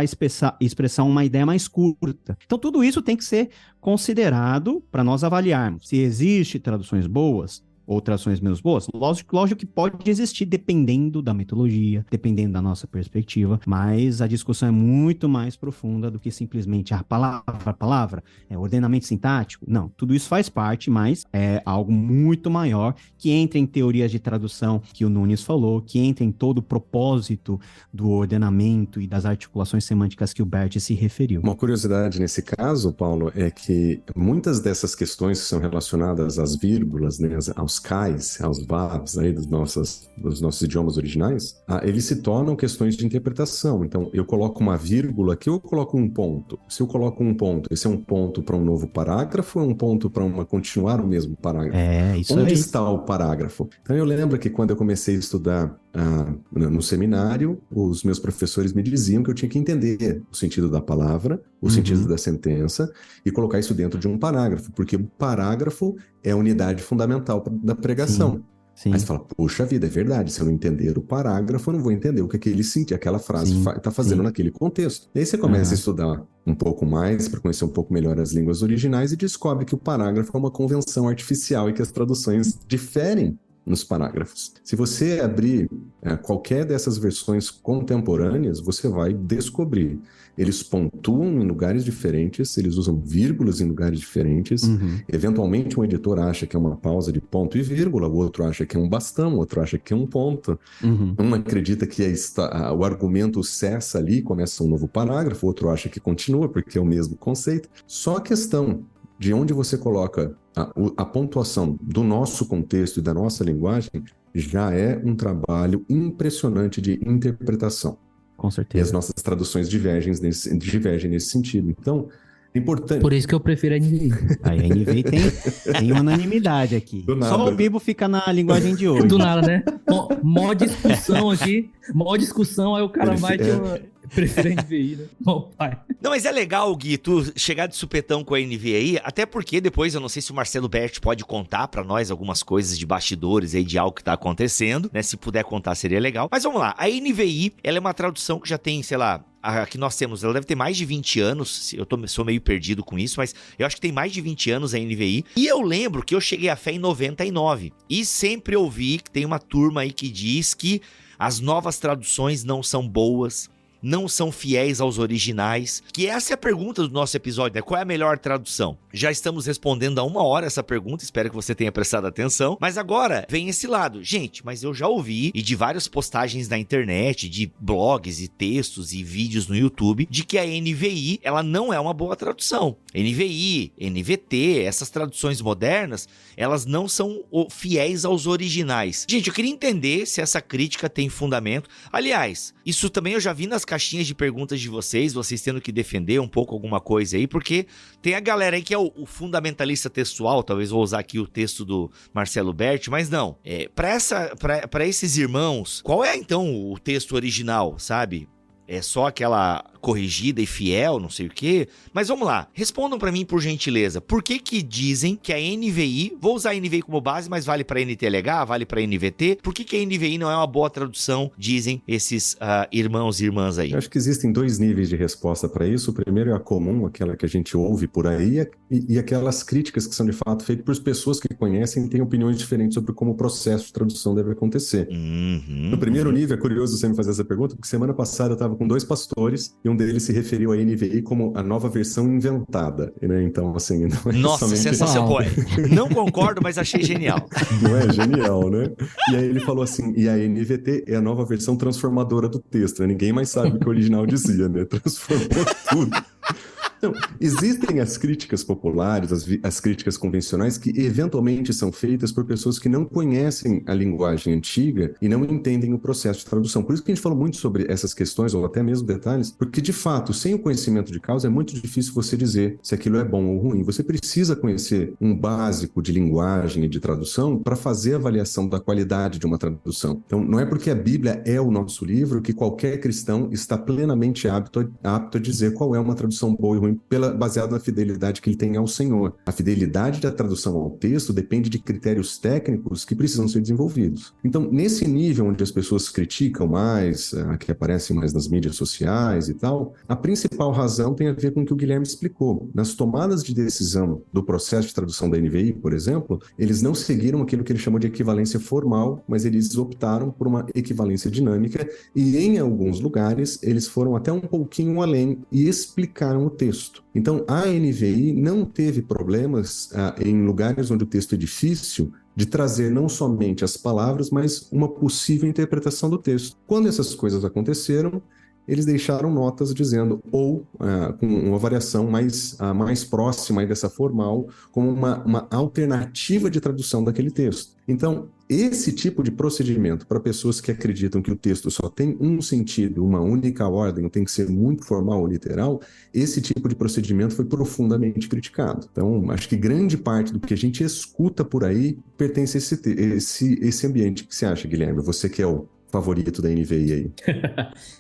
expressar uma ideia mais curta. Então, tudo isso tem que ser considerado para nós avaliarmos se existem traduções boas ou traduções menos boas. Lógico que pode existir, dependendo da metodologia, dependendo da nossa perspectiva, mas a discussão é muito mais profunda do que simplesmente a palavra, ordenamento sintático. Não, tudo isso faz parte, mas é algo muito maior que entra em teorias de tradução que o Nunes falou, que entra em todo o propósito do ordenamento e das articulações semânticas que o Bert se referiu. Uma curiosidade nesse caso, Paulo, é que muitas dessas questões que são relacionadas às vírgulas, né, aos cais, aos vavs aí dos nossos idiomas originais, eles se tornam questões de interpretação. Então, eu coloco uma vírgula aqui ou eu coloco um ponto? Se eu coloco um ponto, esse é um ponto para um novo parágrafo ou é um ponto para continuar o mesmo parágrafo? Onde está o parágrafo? Então, eu lembro que quando eu comecei a estudar no seminário, os meus professores me diziam que eu tinha que entender o sentido da palavra, o sentido da sentença e colocar isso dentro de um parágrafo, porque o parágrafo é a unidade fundamental da pregação. Sim. Aí você fala, puxa vida, é verdade, se eu não entender o parágrafo, eu não vou entender o que aquela frase está fazendo naquele contexto. E aí você começa a estudar um pouco mais, para conhecer um pouco melhor as línguas originais e descobre que o parágrafo é uma convenção artificial e que as traduções diferem nos parágrafos. Se você abrir qualquer dessas versões contemporâneas, você vai descobrir. Eles pontuam em lugares diferentes, eles usam vírgulas em lugares diferentes. Eventualmente, um editor acha que é uma pausa de ponto e vírgula, o outro acha que é um bastão, o outro acha que é um ponto. Um acredita que o argumento cessa ali, começa um novo parágrafo, o outro acha que continua, porque é o mesmo conceito. Só a questão de onde você coloca a pontuação do nosso contexto e da nossa linguagem já é um trabalho impressionante de interpretação. Com certeza. E as nossas traduções divergem nesse sentido. Então, é importante... Por isso que eu prefiro a NVI. A NVI tem unanimidade aqui. Só o Bibo fica na linguagem de hoje. Do nada, né? Mó discussão aqui. Mó discussão, aí o cara vai de uma... Prefiro a NVI, né? Bom, pai. Não, mas é legal, Gui, tu chegar de supetão com a NVI aí, até porque depois, eu não sei se o Marcelo Bert pode contar pra nós algumas coisas de bastidores aí de algo que tá acontecendo, né? Se puder contar, seria legal. Mas vamos lá, a NVI, ela é uma tradução que já tem, sei lá, a que nós temos, ela deve ter mais de 20 anos, sou meio perdido com isso, mas eu acho que tem mais de 20 anos a NVI, e eu lembro que eu cheguei à fé em 99, e sempre ouvi que tem uma turma aí que diz que as novas traduções não são boas, não são fiéis aos originais? Que essa é a pergunta do nosso episódio, né? Qual é a melhor tradução? Já estamos respondendo há 1 hora essa pergunta, espero que você tenha prestado atenção. Mas agora vem esse lado. Gente, mas eu já ouvi, e de várias postagens na internet, de blogs e textos e vídeos no YouTube, de que a NVI, ela não é uma boa tradução. NVI, NVT, essas traduções modernas, elas não são fiéis aos originais. Gente, eu queria entender se essa crítica tem fundamento. Aliás, isso também eu já vi nas caixinhas de perguntas de vocês tendo que defender um pouco alguma coisa aí, porque tem a galera aí que é o fundamentalista textual, talvez vou usar aqui o texto do Marcelo Berti, mas não. Para esses irmãos, qual é então o texto original, sabe? É só aquela corrigida e fiel, não sei o quê. Mas vamos lá, respondam pra mim por gentileza. Por que que dizem que a NVI, vou usar a NVI como base, mas vale pra NTLH, vale pra NVT? Por que que a NVI não é uma boa tradução, dizem esses irmãos e irmãs aí? Eu acho que existem 2 níveis de resposta para isso. O primeiro é a comum, aquela que a gente ouve por aí, e aquelas críticas que são de fato feitas por pessoas que conhecem e têm opiniões diferentes sobre como o processo de tradução deve acontecer. No primeiro nível, é curioso você me fazer essa pergunta, porque semana passada eu estava com 2 pastores e um deles se referiu à NVI como a nova versão inventada, né? Então, assim, não é Nossa, somente... sensacional. Não concordo, mas achei genial. Não é genial, né? E aí ele falou assim, e a NVT é a nova versão transformadora do texto, né? Ninguém mais sabe o que o original dizia, né? Transformou tudo. Então, existem as críticas populares, as críticas convencionais que eventualmente são feitas por pessoas que não conhecem a linguagem antiga e não entendem o processo de tradução. Por isso que a gente fala muito sobre essas questões, ou até mesmo detalhes, porque de fato, sem o conhecimento de causa, é muito difícil você dizer se aquilo é bom ou ruim. Você precisa conhecer um básico de linguagem e de tradução para fazer a avaliação da qualidade de uma tradução. Então, não é porque a Bíblia é o nosso livro que qualquer cristão está plenamente apto a dizer qual é uma tradução boa e ruim, baseado na fidelidade que ele tem ao Senhor. A fidelidade da tradução ao texto depende de critérios técnicos que precisam ser desenvolvidos. Então, nesse nível onde as pessoas criticam mais, que aparecem mais nas mídias sociais e tal, a principal razão tem a ver com o que o Guilherme explicou. Nas tomadas de decisão do processo de tradução da NVI, por exemplo, eles não seguiram aquilo que ele chamou de equivalência formal, mas eles optaram por uma equivalência dinâmica e, em alguns lugares, eles foram até um pouquinho além e explicaram o texto. Então, a NVI não teve problemas em lugares onde o texto é difícil de trazer não somente as palavras, mas uma possível interpretação do texto. Quando essas coisas aconteceram, eles deixaram notas dizendo, ou com uma variação mais próxima aí dessa formal, como uma alternativa de tradução daquele texto. Então, esse tipo de procedimento para pessoas que acreditam que o texto só tem um sentido, uma única ordem, tem que ser muito formal ou literal, esse tipo de procedimento foi profundamente criticado. Então, acho que grande parte do que a gente escuta por aí pertence a esse ambiente. O que você acha, Guilherme? Você que é o favorito da NVI aí.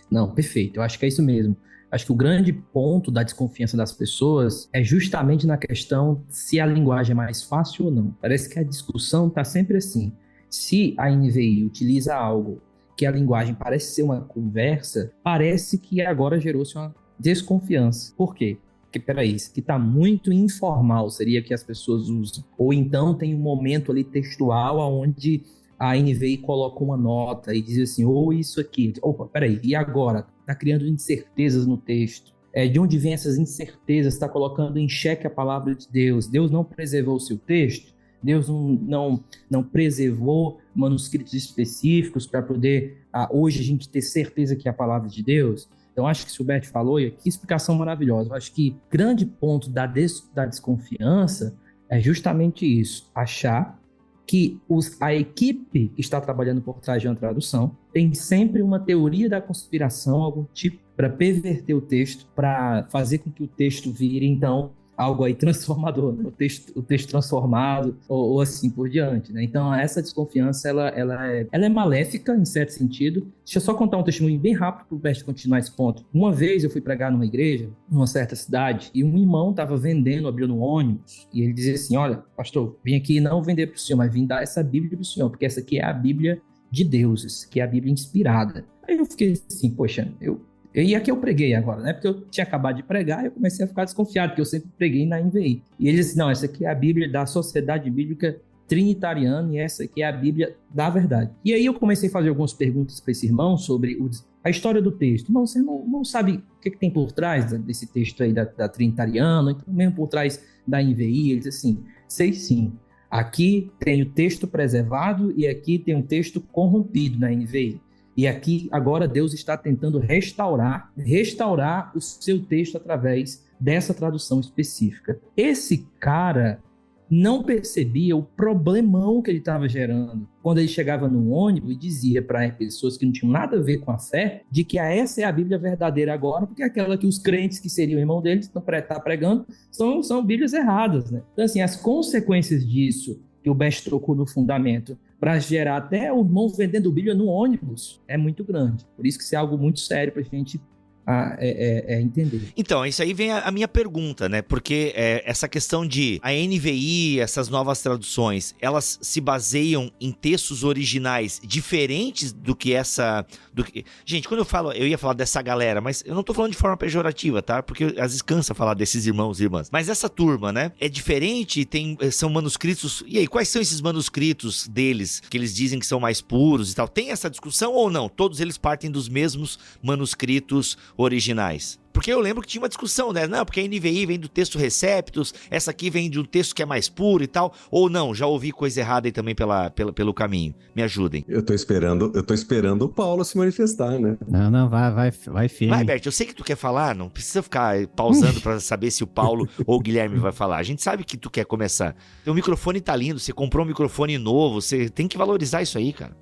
Não, perfeito. Eu acho que é isso mesmo. Acho que o grande ponto da desconfiança das pessoas é justamente na questão se a linguagem é mais fácil ou não. Parece que a discussão está sempre assim. Se a NVI utiliza algo que a linguagem parece ser uma conversa, parece que agora gerou-se uma desconfiança. Por quê? Porque, peraí, isso aqui está muito informal, seria que as pessoas usam. Ou então tem um momento ali textual onde a NVI coloca uma nota e diz assim, ou isso aqui, opa, peraí, e agora? Está criando incertezas no texto. De onde vem essas incertezas? Está colocando em xeque a palavra de Deus. Deus não preservou o seu texto? Deus não preservou manuscritos específicos para poder, hoje, a gente ter certeza que é a palavra de Deus? Então, acho que o Silberto falou, e que explicação maravilhosa. Eu acho que grande ponto da desconfiança é justamente isso, achar que a equipe que está trabalhando por trás de uma tradução tem sempre uma teoria da conspiração, algum tipo, para perverter o texto, para fazer com que o texto vire, então, algo aí transformador, né? o texto transformado, ou assim por diante, né? Então, essa desconfiança, ela é maléfica, em certo sentido. Deixa eu só contar um testemunho bem rápido para o Berto continuar esse ponto. Uma vez eu fui pregar numa igreja, numa certa cidade, e um irmão estava vendendo a Bíblia no ônibus, e ele dizia assim, olha, pastor, vim aqui não vender para o senhor, mas vim dar essa Bíblia para o senhor, porque essa aqui é a Bíblia de Deus, essa aqui é a Bíblia inspirada. Aí eu fiquei assim, poxa, e aqui eu preguei agora, né? Porque eu tinha acabado de pregar e eu comecei a ficar desconfiado, porque eu sempre preguei na NVI. E ele disse, não, essa aqui é a Bíblia da Sociedade Bíblica Trinitariana e essa aqui é a Bíblia da Verdade. E aí eu comecei a fazer algumas perguntas para esse irmão sobre a história do texto. Mas você não sabe o que tem por trás desse texto aí da Trinitariana, então mesmo por trás da NVI. Ele diz assim, sei sim, aqui tem o texto preservado e aqui tem um texto corrompido na NVI. E aqui, agora, Deus está tentando restaurar o seu texto através dessa tradução específica. Esse cara não percebia o problemão que ele estava gerando quando ele chegava no ônibus e dizia para pessoas que não tinham nada a ver com a fé, de que essa é a Bíblia verdadeira agora, porque aquela que os crentes que seriam irmão deles estão pregando são Bíblias erradas, né? Então, assim, as consequências disso que o Best trocou no fundamento para gerar até o irmão vendendo Bíblia no ônibus é muito grande. Por isso que isso é algo muito sério para a gente entender. Então, isso aí vem a minha pergunta, né? Porque essa questão de a NVI, essas novas traduções, elas se baseiam em textos originais diferentes do que essa... Gente, quando eu ia falar dessa galera, mas eu não tô falando de forma pejorativa, tá? Porque às vezes cansa falar desses irmãos e irmãs. Mas essa turma, né? É diferente, são manuscritos... E aí, quais são esses manuscritos deles, que eles dizem que são mais puros e tal? Tem essa discussão ou não? Todos eles partem dos mesmos manuscritos originais? Porque eu lembro que tinha uma discussão, né? Não, porque a NVI vem do texto Receptus, essa aqui vem de um texto que é mais puro e tal. Ou não, já ouvi coisa errada aí também pelo caminho. Me ajudem. Eu tô esperando o Paulo se manifestar, né? Não, vai firme. Vai, Bert, eu sei que tu quer falar, não precisa ficar pausando pra saber se o Paulo ou o Guilherme vai falar. A gente sabe que tu quer começar. Teu microfone tá lindo, você comprou um microfone novo, você tem que valorizar isso aí, cara.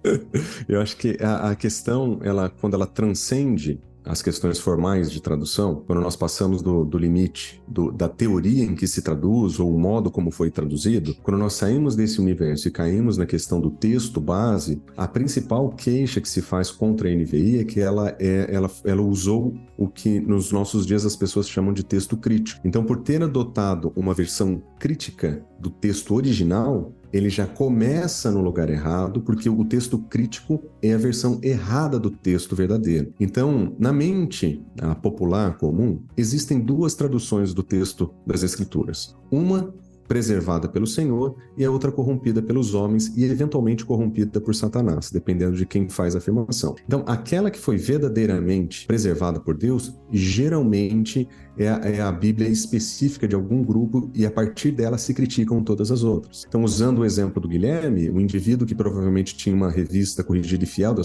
Eu acho que a questão, quando ela transcende as questões formais de tradução, quando nós passamos do limite da teoria em que se traduz ou o modo como foi traduzido, quando nós saímos desse universo e caímos na questão do texto base, a principal queixa que se faz contra a NVI é que ela usou o que nos nossos dias as pessoas chamam de texto crítico. Então, por ter adotado uma versão crítica do texto original, ele já começa no lugar errado, porque o texto crítico é a versão errada do texto verdadeiro. Então, na mente popular comum, existem duas traduções do texto das Escrituras. Uma preservada pelo Senhor e a outra corrompida pelos homens e eventualmente corrompida por Satanás, dependendo de quem faz a afirmação. Então, aquela que foi verdadeiramente preservada por Deus, geralmente é a Bíblia específica de algum grupo e a partir dela se criticam todas as outras. Então, usando o exemplo do Guilherme, o indivíduo que provavelmente tinha uma revista corrigida e fiel da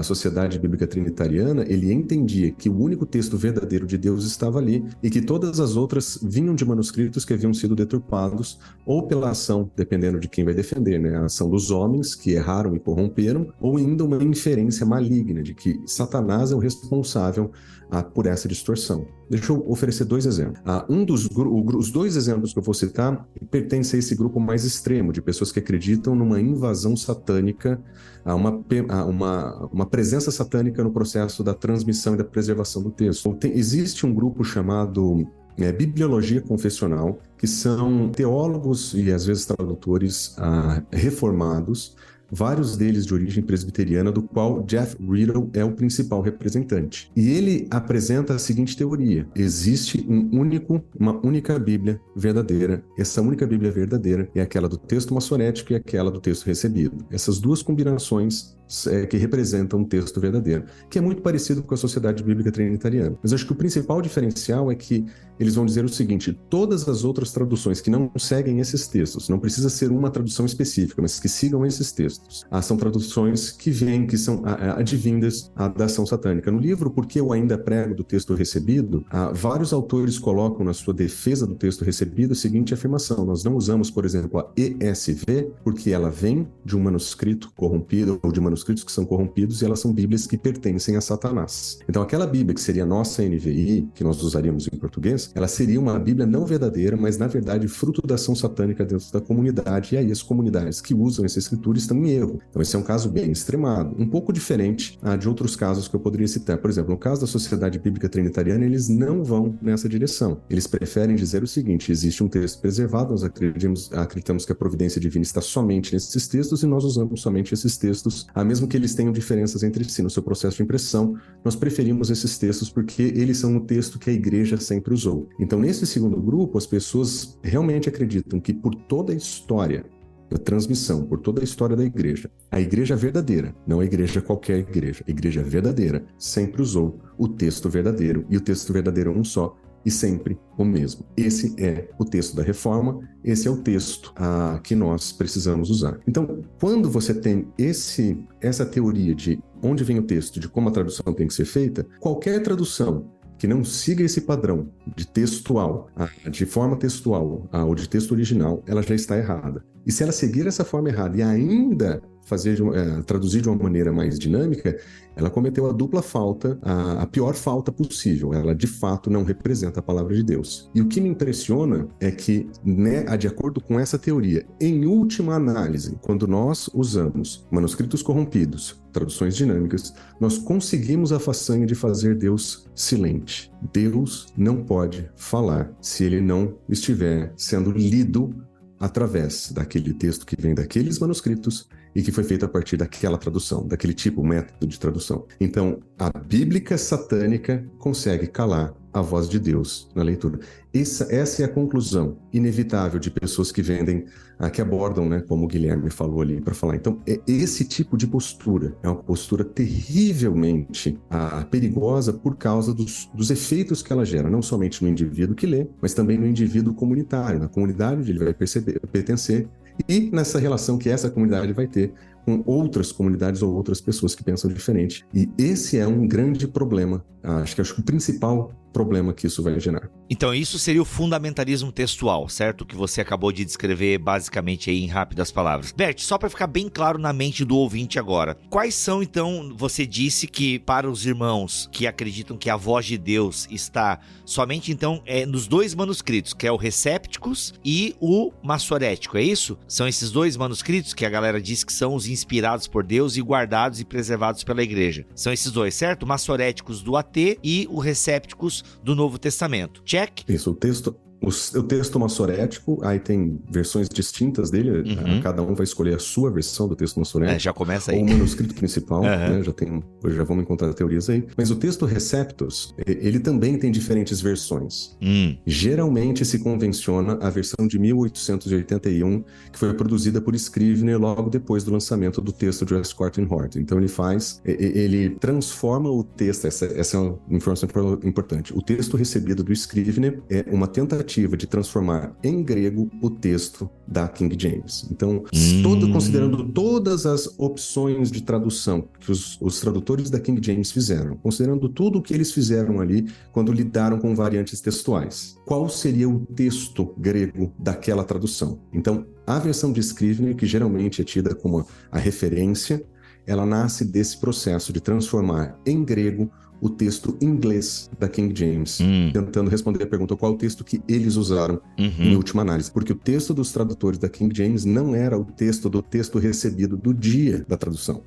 Sociedade Bíblica Trinitariana, ele entendia que o único texto verdadeiro de Deus estava ali e que todas as outras vinham de manuscritos que haviam sido deturpados ou pela ação, dependendo de quem vai defender, né? A ação dos homens que erraram e corromperam, ou ainda uma inferência maligna de que Satanás é o responsável por essa distorção. Deixa eu oferecer dois exemplos. Os dois exemplos que eu vou citar pertencem a esse grupo mais extremo, de pessoas que acreditam numa invasão satânica, a uma presença satânica no processo da transmissão e da preservação do texto. Existe um grupo chamado Bibliologia Confessional, que são teólogos e às vezes tradutores reformados, vários deles de origem presbiteriana, do qual Jeff Riddle é o principal representante. E ele apresenta a seguinte teoria: existe uma única Bíblia verdadeira. Essa única Bíblia verdadeira é aquela do texto maçorético e aquela do texto recebido. Essas duas combinações que representam um texto verdadeiro, que é muito parecido com a Sociedade Bíblica Trinitariana. Mas acho que o principal diferencial é que eles vão dizer o seguinte: todas as outras traduções que não seguem esses textos, não precisa ser uma tradução específica, mas que sigam esses textos, são traduções que são advindas da ação satânica. No livro Por que eu ainda prego do texto recebido, vários autores colocam na sua defesa do texto recebido a seguinte afirmação: nós não usamos, por exemplo, a ESV, porque ela vem de um manuscrito corrompido, ou de manuscritos que são corrompidos, e elas são bíblias que pertencem a Satanás. Então, aquela Bíblia que seria a nossa NVI, que nós usaríamos em português, ela seria uma Bíblia não verdadeira, mas, na verdade, fruto da ação satânica dentro da comunidade, e aí as comunidades que usam essa escritura estão em erro. Então, esse é um caso bem extremado, um pouco diferente de outros casos que eu poderia citar. Por exemplo, no caso da Sociedade Bíblica Trinitariana, eles não vão nessa direção. Eles preferem dizer o seguinte: existe um texto preservado, nós acreditamos que a providência divina está somente nesses textos e nós usamos somente esses textos, mesmo que eles tenham diferenças entre si no seu processo de impressão, nós preferimos esses textos porque eles são o texto que a igreja sempre usou. Então, nesse segundo grupo, as pessoas realmente acreditam que por toda a história a transmissão por toda a história da igreja. A igreja verdadeira, não a igreja qualquer igreja. A igreja verdadeira sempre usou o texto verdadeiro, e o texto verdadeiro é um só, e sempre o mesmo. Esse é o texto da Reforma, esse é o texto que nós precisamos usar. Então, quando você tem essa teoria de onde vem o texto, de como a tradução tem que ser feita, qualquer tradução que não siga esse padrão de textual, de forma textual ou de texto original, ela já está errada. E se ela seguir essa forma errada e ainda traduzir de uma maneira mais dinâmica, ela cometeu a dupla falta, a pior falta possível. Ela, de fato, não representa a palavra de Deus. E o que me impressiona é que, de acordo com essa teoria, em última análise, quando nós usamos manuscritos corrompidos, traduções dinâmicas, nós conseguimos a façanha de fazer Deus silente. Deus não pode falar se ele não estiver sendo lido através daquele texto que vem daqueles manuscritos e que foi feito a partir daquela tradução, daquele tipo, método de tradução. Então, a bíblica satânica consegue calar a voz de Deus na leitura. Essa é a conclusão inevitável de pessoas que vendem, que abordam, né, como o Guilherme falou ali para falar. Então, esse tipo de postura é uma postura terrivelmente perigosa por causa dos efeitos que ela gera, não somente no indivíduo que lê, mas também no indivíduo comunitário, na comunidade onde ele vai pertencer, e nessa relação que essa comunidade vai ter com outras comunidades ou outras pessoas que pensam diferente. E esse é um grande problema, acho que o principal problema que isso vai gerar. Então isso seria o fundamentalismo textual, certo? Que você acabou de descrever basicamente aí em rápidas palavras. Bert, só para ficar bem claro na mente do ouvinte agora, quais são então, você disse que para os irmãos que acreditam que a voz de Deus está somente então nos dois manuscritos, que é o Recépticos e o Massorético, é isso? São esses dois manuscritos que a galera diz que são os inspirados por Deus e guardados e preservados pela igreja. São esses dois, certo? Massoréticos do AT e o Recépticos do Novo Testamento. Check? Isso, o texto massorético, aí tem versões distintas dele, cada um vai escolher a sua versão do texto massorético. Já começa aí. Ou o manuscrito principal, né, já vamos encontrar teorias aí. Mas o texto Receptus, ele também tem diferentes versões. Geralmente se convenciona a versão de 1881, que foi produzida por Scrivener logo depois do lançamento do texto de Westcott and Hort. Então ele transforma o texto, essa é uma informação importante. O texto recebido do Scrivener é uma tentativa de transformar em grego o texto da King James. Então, considerando todas as opções de tradução que os tradutores da King James fizeram, considerando tudo o que eles fizeram ali quando lidaram com variantes textuais, qual seria o texto grego daquela tradução? Então, a versão de Scrivener, que geralmente é tida como a referência, ela nasce desse processo de transformar em grego o texto inglês da King James, tentando responder a pergunta qual é o texto que eles usaram em última análise. Porque o texto dos tradutores da King James não era o texto do texto recebido do dia da tradução,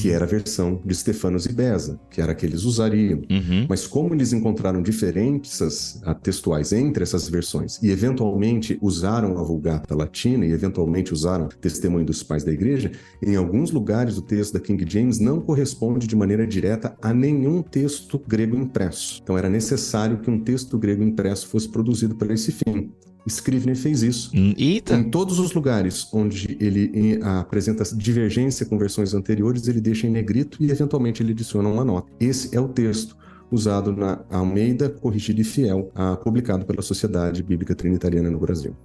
que era a versão de Stefanos e Beza, que era a que eles usariam. Mas como eles encontraram diferenças textuais entre essas versões e eventualmente usaram a Vulgata Latina e eventualmente usaram Testemunho dos Pais da Igreja, em alguns lugares o texto da King James não corresponde de maneira direta a nenhum texto grego impresso. Então era necessário que um texto grego impresso fosse produzido para esse fim. Scrivener fez isso. Em todos os lugares onde ele apresenta divergência com versões anteriores, ele deixa em negrito e eventualmente ele adiciona uma nota. Esse é o texto usado na Almeida Corrigida e Fiel, publicado pela Sociedade Bíblica Trinitariana no Brasil.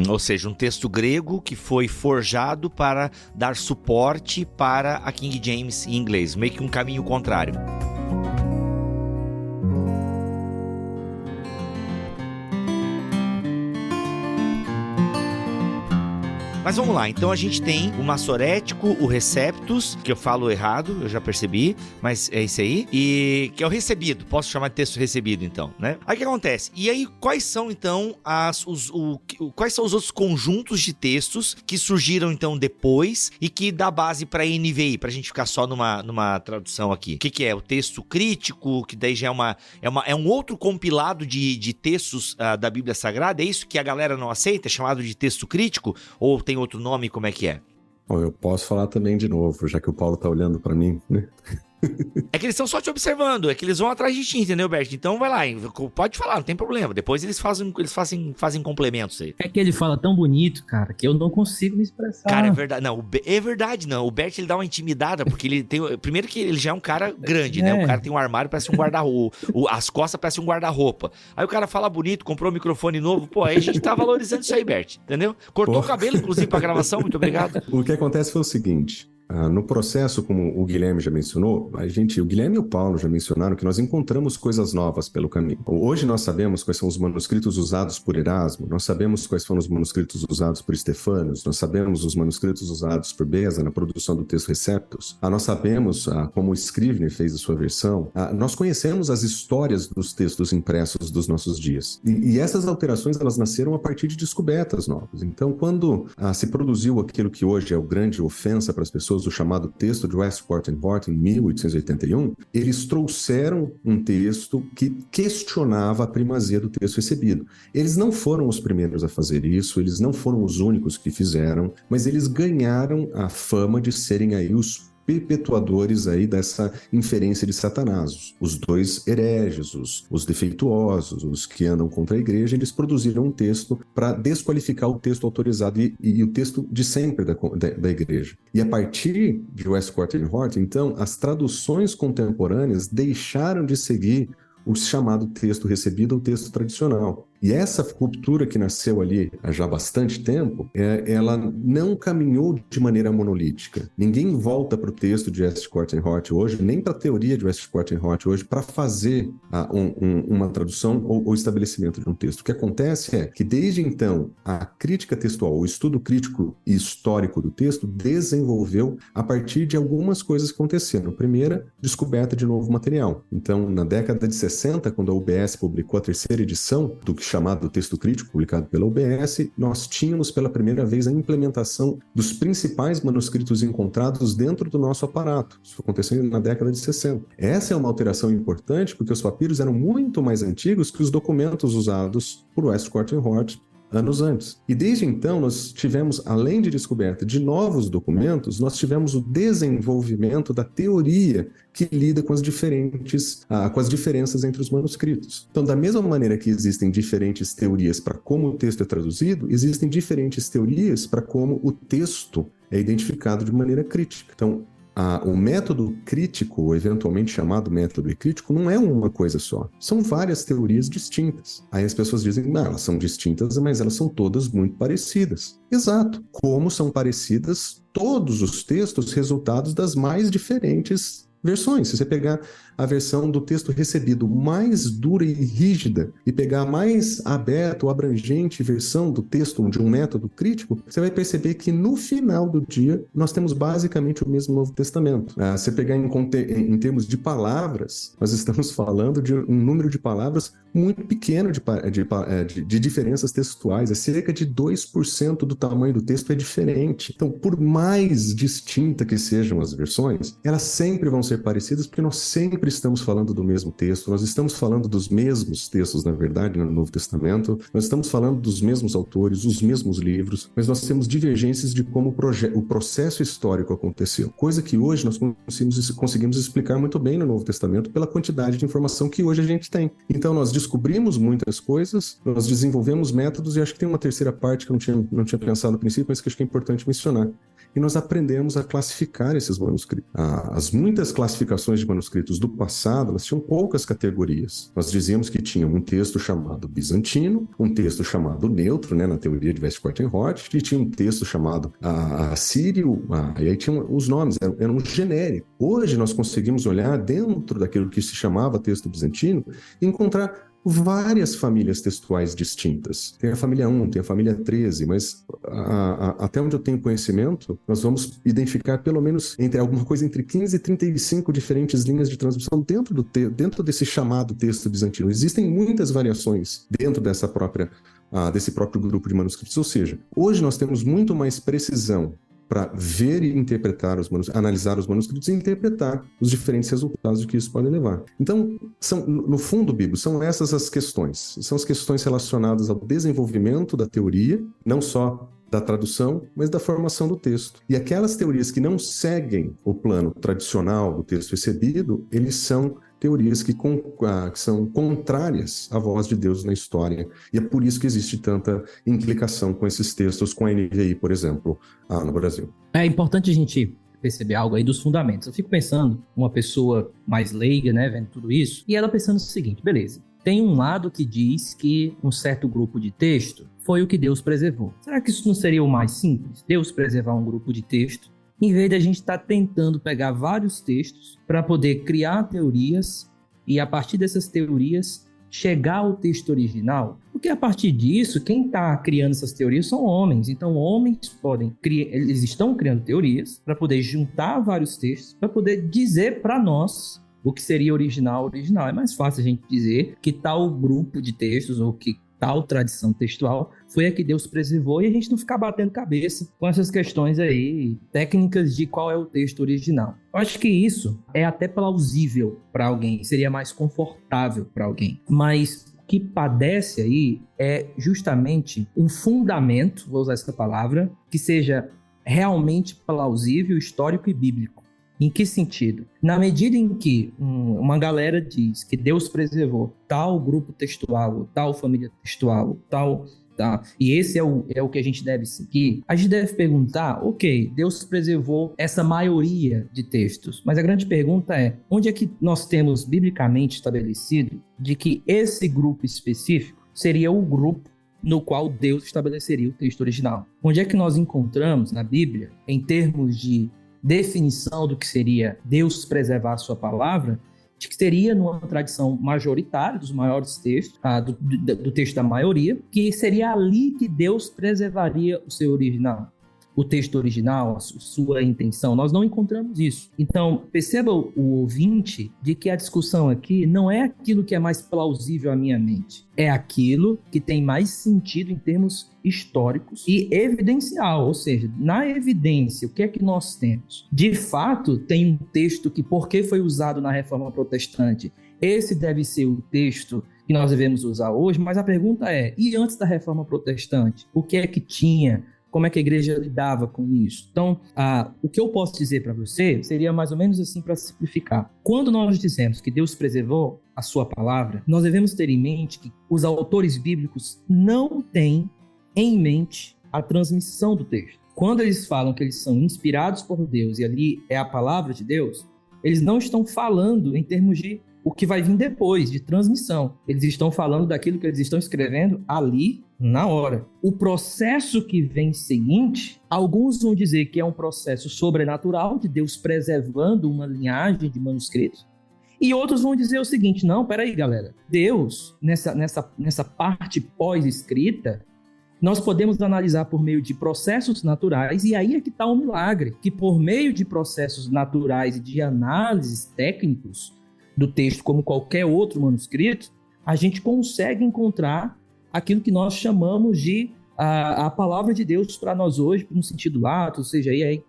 Ou seja, um texto grego que foi forjado para dar suporte para a King James em inglês, meio que um caminho contrário. Mas vamos lá, então a gente tem o Massorético, o Receptus, que eu falo errado, eu já percebi, mas é isso aí, e que é o recebido, posso chamar de texto recebido então, né? Aí o que acontece? E aí quais são então quais são os outros conjuntos de textos que surgiram então depois e que dá base para NVI, pra gente ficar só numa tradução aqui? O que é? O texto crítico, que daí já é um outro compilado de textos da Bíblia Sagrada, é isso que a galera não aceita, é chamado de texto crítico? Ou tem outro nome, como é que é? Bom, eu posso falar também de novo, já que o Paulo está olhando para mim, né? É que eles estão só te observando, é que eles vão atrás de ti, entendeu, Bert? Então vai lá, pode falar, não tem problema. Depois eles fazem complementos aí. É que ele fala tão bonito, cara, que eu não consigo me expressar. Cara, é verdade. Não, é verdade, não. O Bert, ele dá uma intimidada, porque ele tem... Primeiro que ele já é um cara grande, né? O cara tem um armário, parece um guarda-roupa. As costas parecem um guarda-roupa. Aí o cara fala bonito, comprou um microfone novo. Pô, aí a gente tá valorizando isso aí, Bert, entendeu? Cortou o cabelo, inclusive, pra gravação. Muito obrigado. O que acontece foi o seguinte... no processo, como o Guilherme já mencionou, o Guilherme e o Paulo já mencionaram que nós encontramos coisas novas pelo caminho. Hoje nós sabemos quais são os manuscritos usados por Erasmo, nós sabemos quais foram os manuscritos usados por Estefanos, nós sabemos os manuscritos usados por Beza na produção do texto Receptus, nós sabemos como o Scrivener fez a sua versão, nós conhecemos as histórias dos textos impressos dos nossos dias. E essas alterações, elas nasceram a partir de descobertas novas. Então, quando se produziu aquilo que hoje é o grande ofensa para as pessoas, o chamado texto de Westcott and Hort, em 1881, eles trouxeram um texto que questionava a primazia do texto recebido. Eles não foram os primeiros a fazer isso, eles não foram os únicos que fizeram, mas eles ganharam a fama de serem aí os perpetuadores aí dessa inferência de Satanás. Os dois hereges, os defeituosos, os que andam contra a igreja, eles produziram um texto para desqualificar o texto autorizado e o texto de sempre da igreja. E a partir de Westcott and Hort, então, as traduções contemporâneas deixaram de seguir o chamado texto recebido ou texto tradicional. E essa ruptura que nasceu ali há já bastante tempo, ela não caminhou de maneira monolítica. Ninguém volta para o texto de Westcott and Hort hoje, nem para a teoria de Westcott and Hort hoje, para fazer uma tradução ou estabelecimento de um texto. O que acontece é que, desde então, a crítica textual, o estudo crítico e histórico do texto desenvolveu a partir de algumas coisas que aconteceram. Primeira, descoberta de novo material. Então, na década de 60, quando a UBS publicou a terceira edição do chamado texto crítico, publicado pela UBS, nós tínhamos pela primeira vez a implementação dos principais manuscritos encontrados dentro do nosso aparato. Isso aconteceu na década de 60. Essa é uma alteração importante porque os papiros eram muito mais antigos que os documentos usados por Westcott and Hort anos antes. E desde então nós tivemos, além de descoberta de novos documentos, nós tivemos o desenvolvimento da teoria que lida com as diferenças entre os manuscritos. Então, da mesma maneira que existem diferentes teorias para como o texto é traduzido, existem diferentes teorias para como o texto é identificado de maneira crítica. Então, o método crítico, ou eventualmente chamado método crítico, não é uma coisa só. São várias teorias distintas. Aí as pessoas dizem, não, elas são distintas, mas elas são todas muito parecidas. Exato. Como são parecidas todos os textos resultados das mais diferentes versões. Se você pegar a versão do texto recebido mais dura e rígida e pegar a mais aberta ou abrangente versão do texto de um método crítico, você vai perceber que no final do dia nós temos basicamente o mesmo Novo Testamento. Se você pegar em termos de palavras, nós estamos falando de um número de palavras muito pequeno de diferenças textuais. É cerca de 2% do tamanho do texto é diferente. Então, por mais distinta que sejam as versões, elas sempre vão ser parecidas porque nós sempre estamos falando do mesmo texto, nós estamos falando dos mesmos textos, na verdade, no Novo Testamento, nós estamos falando dos mesmos autores, os mesmos livros, mas nós temos divergências de como o processo histórico aconteceu, coisa que hoje nós conseguimos explicar muito bem no Novo Testamento pela quantidade de informação que hoje a gente tem. Então nós descobrimos muitas coisas, nós desenvolvemos métodos e acho que tem uma terceira parte que eu não tinha pensado no princípio, mas que acho que é importante mencionar. E nós aprendemos a classificar esses manuscritos. As muitas classificações de manuscritos do passado, elas tinham poucas categorias. Nós dizíamos que tinha um texto chamado bizantino, um texto chamado neutro, né, na teoria de Westcott and Hort, e tinha um texto chamado assírio, e aí tinha os nomes, eram genéricos. Hoje nós conseguimos olhar dentro daquilo que se chamava texto bizantino e encontrar várias famílias textuais distintas. Tem a família 1, tem a família 13, mas até onde eu tenho conhecimento, nós vamos identificar pelo menos alguma coisa entre 15 e 35 diferentes linhas de transmissão dentro desse chamado texto bizantino. Existem muitas variações dentro desse próprio grupo de manuscritos, ou seja, hoje nós temos muito mais precisão para ver e interpretar analisar os manuscritos e interpretar os diferentes resultados que isso pode levar. Então, no fundo, Bibo, são essas as questões. São as questões relacionadas ao desenvolvimento da teoria, não só da tradução, mas da formação do texto. E aquelas teorias que não seguem o plano tradicional do texto recebido, eles são teorias que são contrárias à voz de Deus na história. E é por isso que existe tanta implicação com esses textos, com a NVI, por exemplo, no Brasil. É importante a gente perceber algo aí dos fundamentos. Eu fico pensando, uma pessoa mais leiga, né, vendo tudo isso, e ela pensando o seguinte, beleza, tem um lado que diz que um certo grupo de texto foi o que Deus preservou. Será que isso não seria o mais simples? Deus preservar um grupo de texto, em vez de a gente estar tentando pegar vários textos para poder criar teorias e, a partir dessas teorias, chegar ao texto original? Porque, a partir disso, quem está criando essas teorias são homens. Então, homens eles estão criando teorias para poder juntar vários textos, para poder dizer para nós o que seria original. É mais fácil a gente dizer que tal grupo de textos ou que tal tradição textual foi a que Deus preservou e a gente não ficar batendo cabeça com essas questões aí, técnicas de qual é o texto original. Eu acho que isso é até plausível para alguém, seria mais confortável para alguém. Mas o que padece aí é justamente um fundamento, vou usar essa palavra, que seja realmente plausível, histórico e bíblico. Em que sentido? Na medida em que uma galera diz que Deus preservou tal grupo textual, tal família textual, tal, e esse é o que a gente deve seguir, a gente deve perguntar, ok, Deus preservou essa maioria de textos, mas a grande pergunta é, onde é que nós temos biblicamente estabelecido de que esse grupo específico seria o grupo no qual Deus estabeleceria o texto original? Onde é que nós encontramos na Bíblia, em termos de definição do que seria Deus preservar a sua palavra, de que seria numa tradição majoritária dos maiores textos, do texto da maioria, que seria ali que Deus preservaria o seu original, o texto original, a sua intenção. Nós não encontramos isso. Então, perceba o ouvinte de que a discussão aqui não é aquilo que é mais plausível à minha mente, é aquilo que tem mais sentido em termos históricos e evidencial, ou seja, na evidência, o que é que nós temos? De fato, tem um texto que, porque foi usado na Reforma Protestante, esse deve ser o texto que nós devemos usar hoje, mas a pergunta é, e antes da Reforma Protestante, o que é que tinha? Como é que a igreja lidava com isso? Então, o que eu posso dizer para você seria mais ou menos assim, para simplificar. Quando nós dizemos que Deus preservou a sua palavra, nós devemos ter em mente que os autores bíblicos não têm em mente a transmissão do texto. Quando eles falam que eles são inspirados por Deus e ali é a palavra de Deus, eles não estão falando em termos de o que vai vir depois, de transmissão. Eles estão falando daquilo que eles estão escrevendo ali, na hora. O processo que vem seguinte, alguns vão dizer que é um processo sobrenatural, de Deus preservando uma linhagem de manuscritos, e outros vão dizer o seguinte, não, peraí galera, Deus, nessa parte pós-escrita, nós podemos analisar por meio de processos naturais, e aí é que está o milagre, que por meio de processos naturais e de análises técnicos do texto, como qualquer outro manuscrito, a gente consegue encontrar aquilo que nós chamamos de a palavra de Deus para nós hoje, no sentido lato, ou seja, aí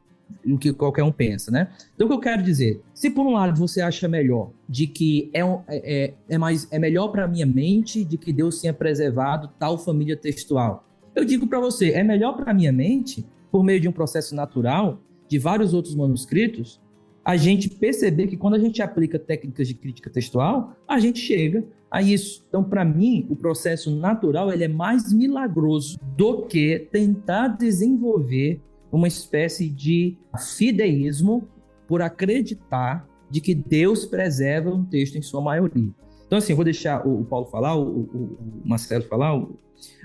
o que qualquer um pensa, né? Então, o que eu quero dizer, se por um lado você acha melhor de que é melhor para a minha mente de que Deus tenha preservado tal família textual, eu digo para você, é melhor para a minha mente, por meio de um processo natural, de vários outros manuscritos, a gente perceber que quando a gente aplica técnicas de crítica textual, a gente chega a isso. Então, para mim, o processo natural ele é mais milagroso do que tentar desenvolver uma espécie de fideísmo por acreditar de que Deus preserva um texto em sua maioria. Então, assim, eu vou deixar o Paulo falar, o Marcelo falar,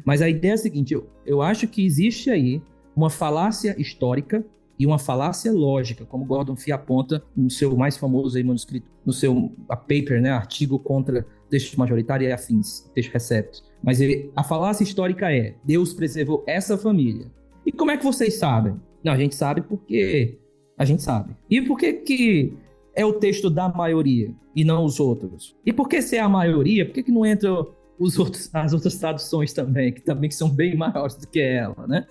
mas a ideia é a seguinte, eu acho que existe aí uma falácia histórica e uma falácia lógica, como Gordon Fee aponta no seu mais famoso aí manuscrito, no seu paper, né, artigo contra texto majoritário e afins, texto recepto. Mas a falácia histórica é, Deus preservou essa família. E como é que vocês sabem? Não, a gente sabe porque a gente sabe. E por que é o texto da maioria e não os outros? E por que se é a maioria, por que não entra as outras traduções também, que são bem maiores do que ela, né?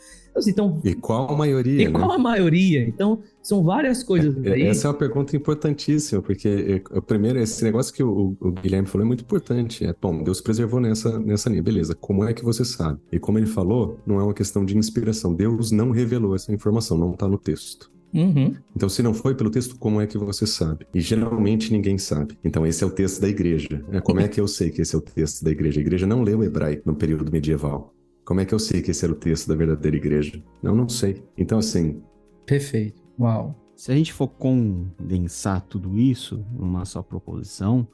Então, e qual a maioria, E qual a maioria? Então, são várias coisas aí. Essa é uma pergunta importantíssima, porque, primeiro, esse negócio que o Guilherme falou é muito importante. Bom, Deus preservou nessa linha. Beleza, como é que você sabe? E como ele falou, não é uma questão de inspiração. Deus não revelou essa informação, não está no texto. Uhum. Então, se não foi pelo texto, como é que você sabe? E geralmente ninguém sabe. Então, esse é o texto da igreja. Como é que eu sei que esse é o texto da igreja? A igreja não leu hebraico no período medieval. Como é que eu sei que esse era o texto da verdadeira igreja? Não sei. Então, assim... Perfeito. Uau. Se a gente for condensar tudo isso numa só proposição,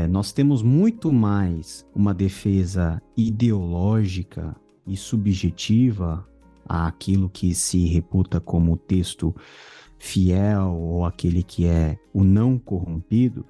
nós temos muito mais uma defesa ideológica e subjetiva àquilo que se reputa como o texto fiel ou aquele que é o não corrompido,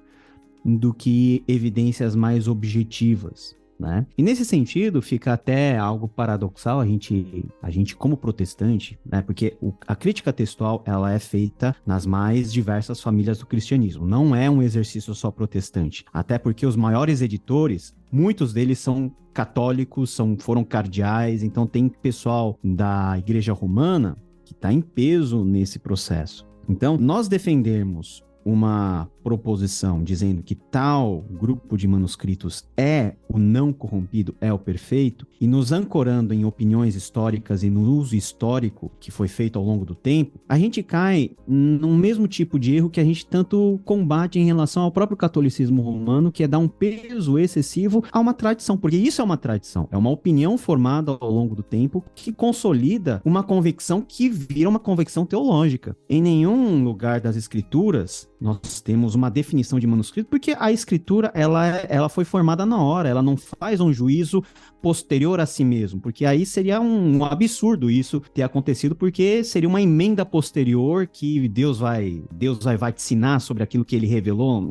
do que evidências mais objetivas, né? E nesse sentido fica até algo paradoxal a gente como protestante, né? Porque a crítica textual ela é feita nas mais diversas famílias do cristianismo, não é um exercício só protestante, até porque os maiores editores, muitos deles são católicos, foram cardeais, então tem pessoal da Igreja Romana que está em peso nesse processo. Então, nós defendermos uma proposição dizendo que tal grupo de manuscritos é o não corrompido, é o perfeito, e nos ancorando em opiniões históricas e no uso histórico que foi feito ao longo do tempo, a gente cai num mesmo tipo de erro que a gente tanto combate em relação ao próprio catolicismo romano, que é dar um peso excessivo a uma tradição, porque isso é uma tradição, é uma opinião formada ao longo do tempo que consolida uma convicção que vira uma convicção teológica. Em nenhum lugar das escrituras nós temos uma definição de manuscrito, porque a escritura ela foi formada na hora, ela não faz um juízo posterior a si mesmo, porque aí seria um absurdo isso ter acontecido, porque seria uma emenda posterior que Deus vai vaticinar sobre aquilo que ele revelou.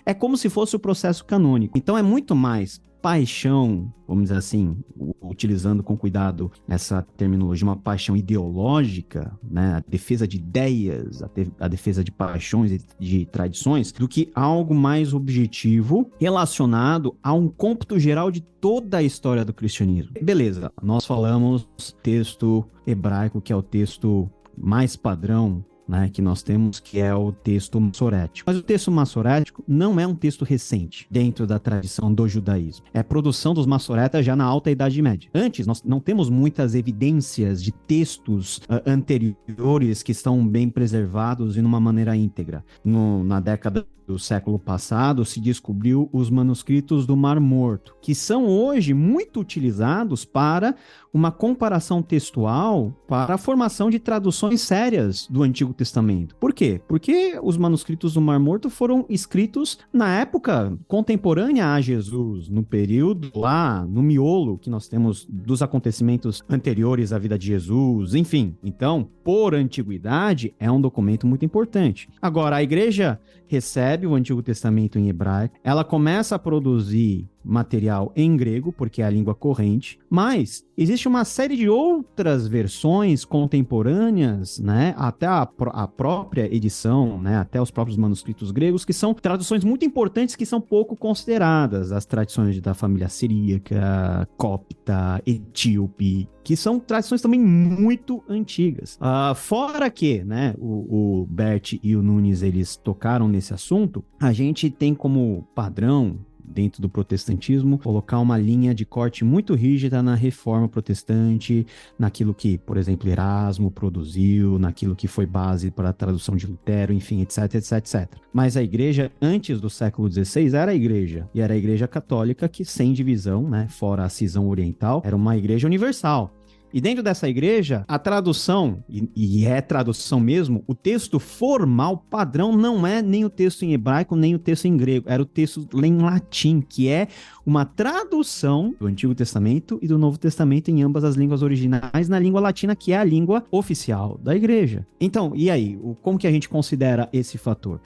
É como se fosse o processo canônico. Então é muito mais paixão, vamos dizer assim, utilizando com cuidado essa terminologia, uma paixão ideológica, né, a defesa de ideias, a defesa de paixões e de tradições, do que algo mais objetivo relacionado a um cômputo geral de toda a história do cristianismo. Beleza, nós falamos texto hebraico, que é o texto mais padrão, né, que nós temos, que é o texto massorético. Mas o texto massorético não é um texto recente dentro da tradição do judaísmo. É produção dos massoretas já na Alta Idade Média. Antes, nós não temos muitas evidências de textos anteriores que estão bem preservados e numa maneira íntegra. Na década do século passado, se descobriu os manuscritos do Mar Morto, que são hoje muito utilizados para uma comparação textual para a formação de traduções sérias do Antigo Testamento. Por quê? Porque os manuscritos do Mar Morto foram escritos na época contemporânea a Jesus, no período lá, no miolo que nós temos dos acontecimentos anteriores à vida de Jesus, enfim. Então, por antiguidade, é um documento muito importante. Agora, a igreja recebe o Antigo Testamento em hebraico, ela começa a produzir material em grego, porque é a língua corrente, mas existe uma série de outras versões contemporâneas, né, até a própria edição, né, até os próprios manuscritos gregos, que são traduções muito importantes que são pouco consideradas, as tradições da família siríaca, copta, etíope, que são tradições também muito antigas. Fora que, né, o Bert e o Nunes, eles tocaram nesse assunto, a gente tem como padrão dentro do protestantismo, colocar uma linha de corte muito rígida na reforma protestante, naquilo que, por exemplo, Erasmo produziu, naquilo que foi base para a tradução de Lutero, enfim, etc, etc, etc. Mas a igreja, antes do século XVI, era a igreja, e era a igreja católica que, sem divisão, né, fora a cisão oriental, era uma igreja universal. E dentro dessa igreja, a tradução, e é tradução mesmo, o texto formal padrão não é nem o texto em hebraico, nem o texto em grego, era o texto em latim, que é uma tradução do Antigo Testamento e do Novo Testamento em ambas as línguas originais, na língua latina, que é a língua oficial da igreja. Então, e aí, como que a gente considera esse fator?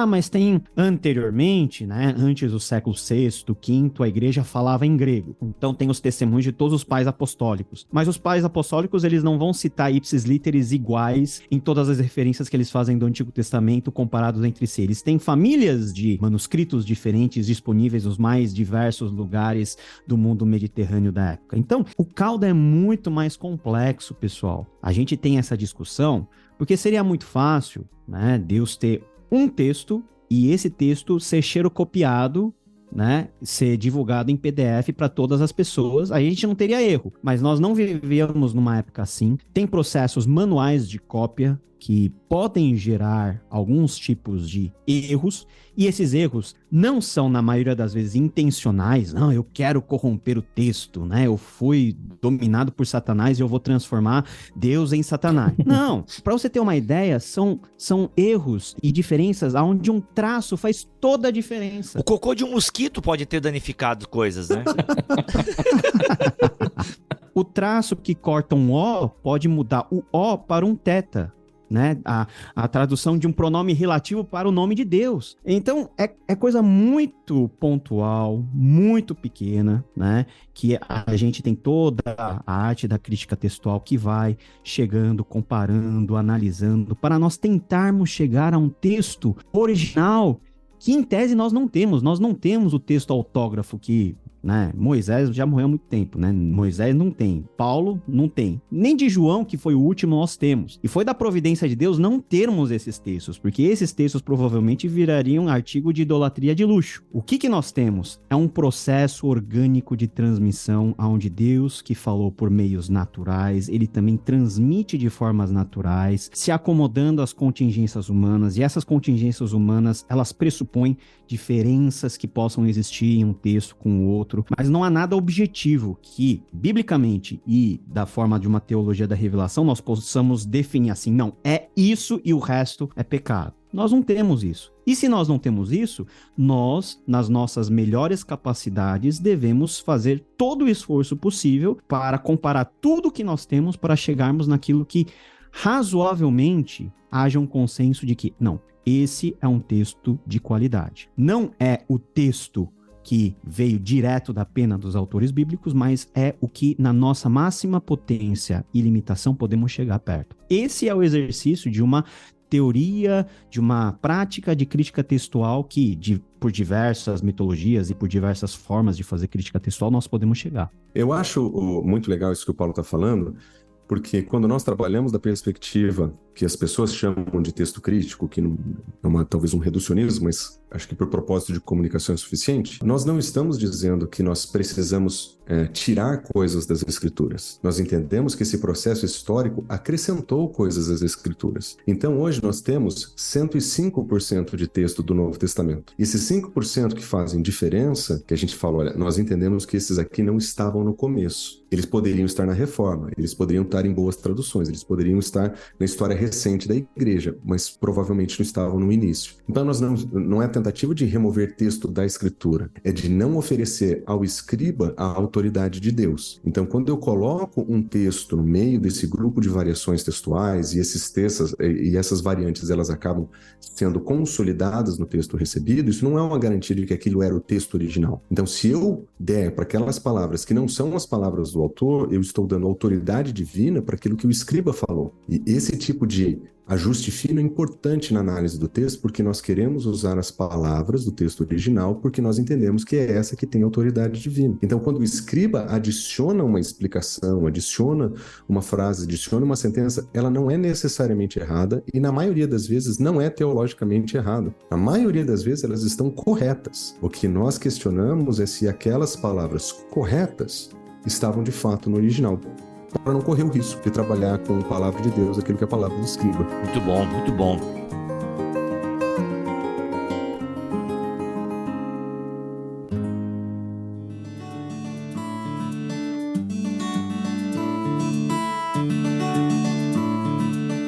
Mas tem anteriormente, né, antes do século VI, V, a igreja falava em grego. Então tem os testemunhos de todos os pais apostólicos. Mas os pais apostólicos, eles não vão citar ipsis literis iguais em todas as referências que eles fazem do Antigo Testamento comparados entre si. Eles têm famílias de manuscritos diferentes disponíveis, os mais diversos lugares do mundo mediterrâneo da época. Então, o caldo é muito mais complexo, pessoal. A gente tem essa discussão porque seria muito fácil, né, Deus ter um texto e esse texto ser xerocopiado, né, ser divulgado em PDF para todas as pessoas, aí a gente não teria erro. Mas nós não vivíamos numa época assim. Tem processos manuais de cópia que podem gerar alguns tipos de erros, e esses erros não são, na maioria das vezes, intencionais. Não, eu quero corromper o texto, né? Eu fui dominado por Satanás e eu vou transformar Deus em Satanás. Não, para você ter uma ideia, são erros e diferenças onde um traço faz toda a diferença. O cocô de um mosquito pode ter danificado coisas, né? O traço que corta um O pode mudar o O para um teta, né? A tradução de um pronome relativo para o nome de Deus. Então, é coisa muito pontual, muito pequena, né? Que a gente tem toda a arte da crítica textual que vai chegando, comparando, analisando, para nós tentarmos chegar a um texto original que, em tese, nós não temos. Nós não temos o texto autógrafo que, né, Moisés já morreu há muito tempo, né? Moisés não tem, Paulo não tem, nem de João, que foi o último, nós temos. E foi da providência de Deus não termos esses textos, porque esses textos provavelmente virariam artigo de idolatria de luxo. O que nós temos? É um processo orgânico de transmissão, onde Deus, que falou por meios naturais, ele também transmite de formas naturais, se acomodando às contingências humanas, e essas contingências humanas, elas pressupõem diferenças que possam existir em um texto com o outro, mas não há nada objetivo que, biblicamente e da forma de uma teologia da revelação, nós possamos definir assim, não, é isso e o resto é pecado. Nós não temos isso. E se nós não temos isso, nós, nas nossas melhores capacidades, devemos fazer todo o esforço possível para comparar tudo que nós temos para chegarmos naquilo que razoavelmente haja um consenso de que, não, esse é um texto de qualidade. Não é o texto que veio direto da pena dos autores bíblicos, mas é o que, na nossa máxima potência e limitação, podemos chegar perto. Esse é o exercício de uma teoria, de uma prática de crítica textual que, por diversas mitologias e por diversas formas de fazer crítica textual, nós podemos chegar. Eu acho muito legal isso que o Paulo está falando, porque quando nós trabalhamos da perspectiva que as pessoas chamam de texto crítico, que não é talvez um reducionismo, mas acho que por propósito de comunicação é suficiente, nós não estamos dizendo que nós precisamos tirar coisas das escrituras. Nós entendemos que esse processo histórico acrescentou coisas às escrituras. Então hoje nós temos 105% de texto do Novo Testamento. Esses 5% que fazem diferença, que a gente fala, olha, nós entendemos que esses aqui não estavam no começo. Eles poderiam estar na Reforma, eles poderiam estar em boas traduções, eles poderiam estar na história recente da igreja, mas provavelmente não estavam no início. Então não é tentativa de remover texto da escritura, é de não oferecer ao escriba a autoridade de Deus. Então quando eu coloco um texto no meio desse grupo de variações textuais e esses textos e essas variantes elas acabam sendo consolidadas no texto recebido, isso não é uma garantia de que aquilo era o texto original. Então se eu der para aquelas palavras que não são as palavras do autor, eu estou dando autoridade divina para aquilo que o escriba falou. E esse tipo de ajuste fino é importante na análise do texto, porque nós queremos usar as palavras do texto original, porque nós entendemos que é essa que tem autoridade divina. Então, quando o escriba adiciona uma explicação, adiciona uma frase, adiciona uma sentença, ela não é necessariamente errada e, na maioria das vezes, não é teologicamente errada. Na maioria das vezes, elas estão corretas. O que nós questionamos é se aquelas palavras corretas estavam de fato no original, para não correr o risco de trabalhar com a palavra de Deus, aquilo que é a palavra do escriba. Muito bom, muito bom.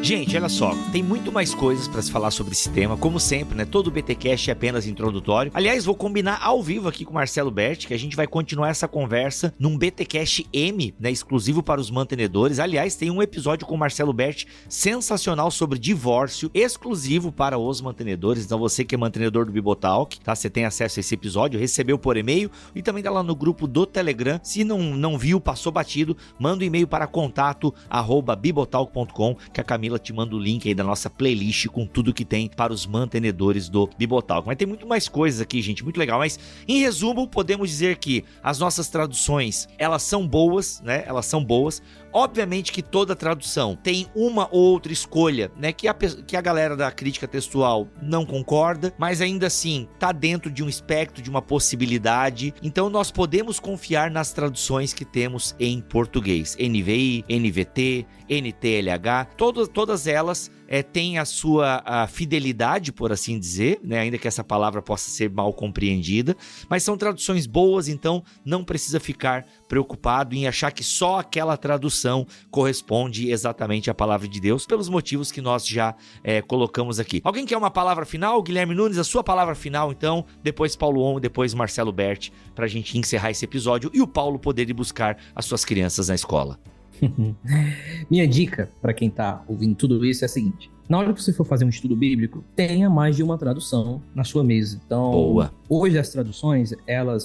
Gente, olha só, tem muito mais coisas para se falar sobre esse tema, como sempre, né? Todo o BTcast é apenas introdutório. Aliás, vou combinar ao vivo aqui com o Marcelo Berti, que a gente vai continuar essa conversa num BTcast M, né? Exclusivo para os mantenedores. Aliás, tem um episódio com o Marcelo Berti sensacional sobre divórcio, exclusivo para os mantenedores. Então você que é mantenedor do Bibotalk, tá? Você tem acesso a esse episódio, recebeu por e-mail e também tá lá no grupo do Telegram. Se não viu, passou batido, manda um e-mail para contato@bibotalk.com que a Camila Priscila te manda o link aí da nossa playlist com tudo que tem para os mantenedores do Bibotalk. Mas tem muito mais coisas aqui, gente, muito legal. Mas, em resumo, podemos dizer que as nossas traduções, elas são boas, né? Elas são boas. Obviamente que toda tradução tem uma ou outra escolha, né, que a galera da crítica textual não concorda, mas ainda assim tá dentro de um espectro, de uma possibilidade. Então nós podemos confiar nas traduções que temos em português. NVI, NVT, NTLH, todas elas têm a sua fidelidade, por assim dizer, né, ainda que essa palavra possa ser mal compreendida, mas são traduções boas, então não precisa ficar preocupado em achar que só aquela tradução corresponde exatamente à palavra de Deus, pelos motivos que nós já colocamos aqui. Alguém quer uma palavra final? Guilherme Nunes, a sua palavra final, então, depois Paulo On, depois Marcelo Berti, pra gente encerrar esse episódio e o Paulo poder ir buscar as suas crianças na escola. Minha dica para quem tá ouvindo tudo isso é a seguinte: na hora que você for fazer um estudo bíblico, tenha mais de uma tradução na sua mesa. Então, boa. Hoje as traduções,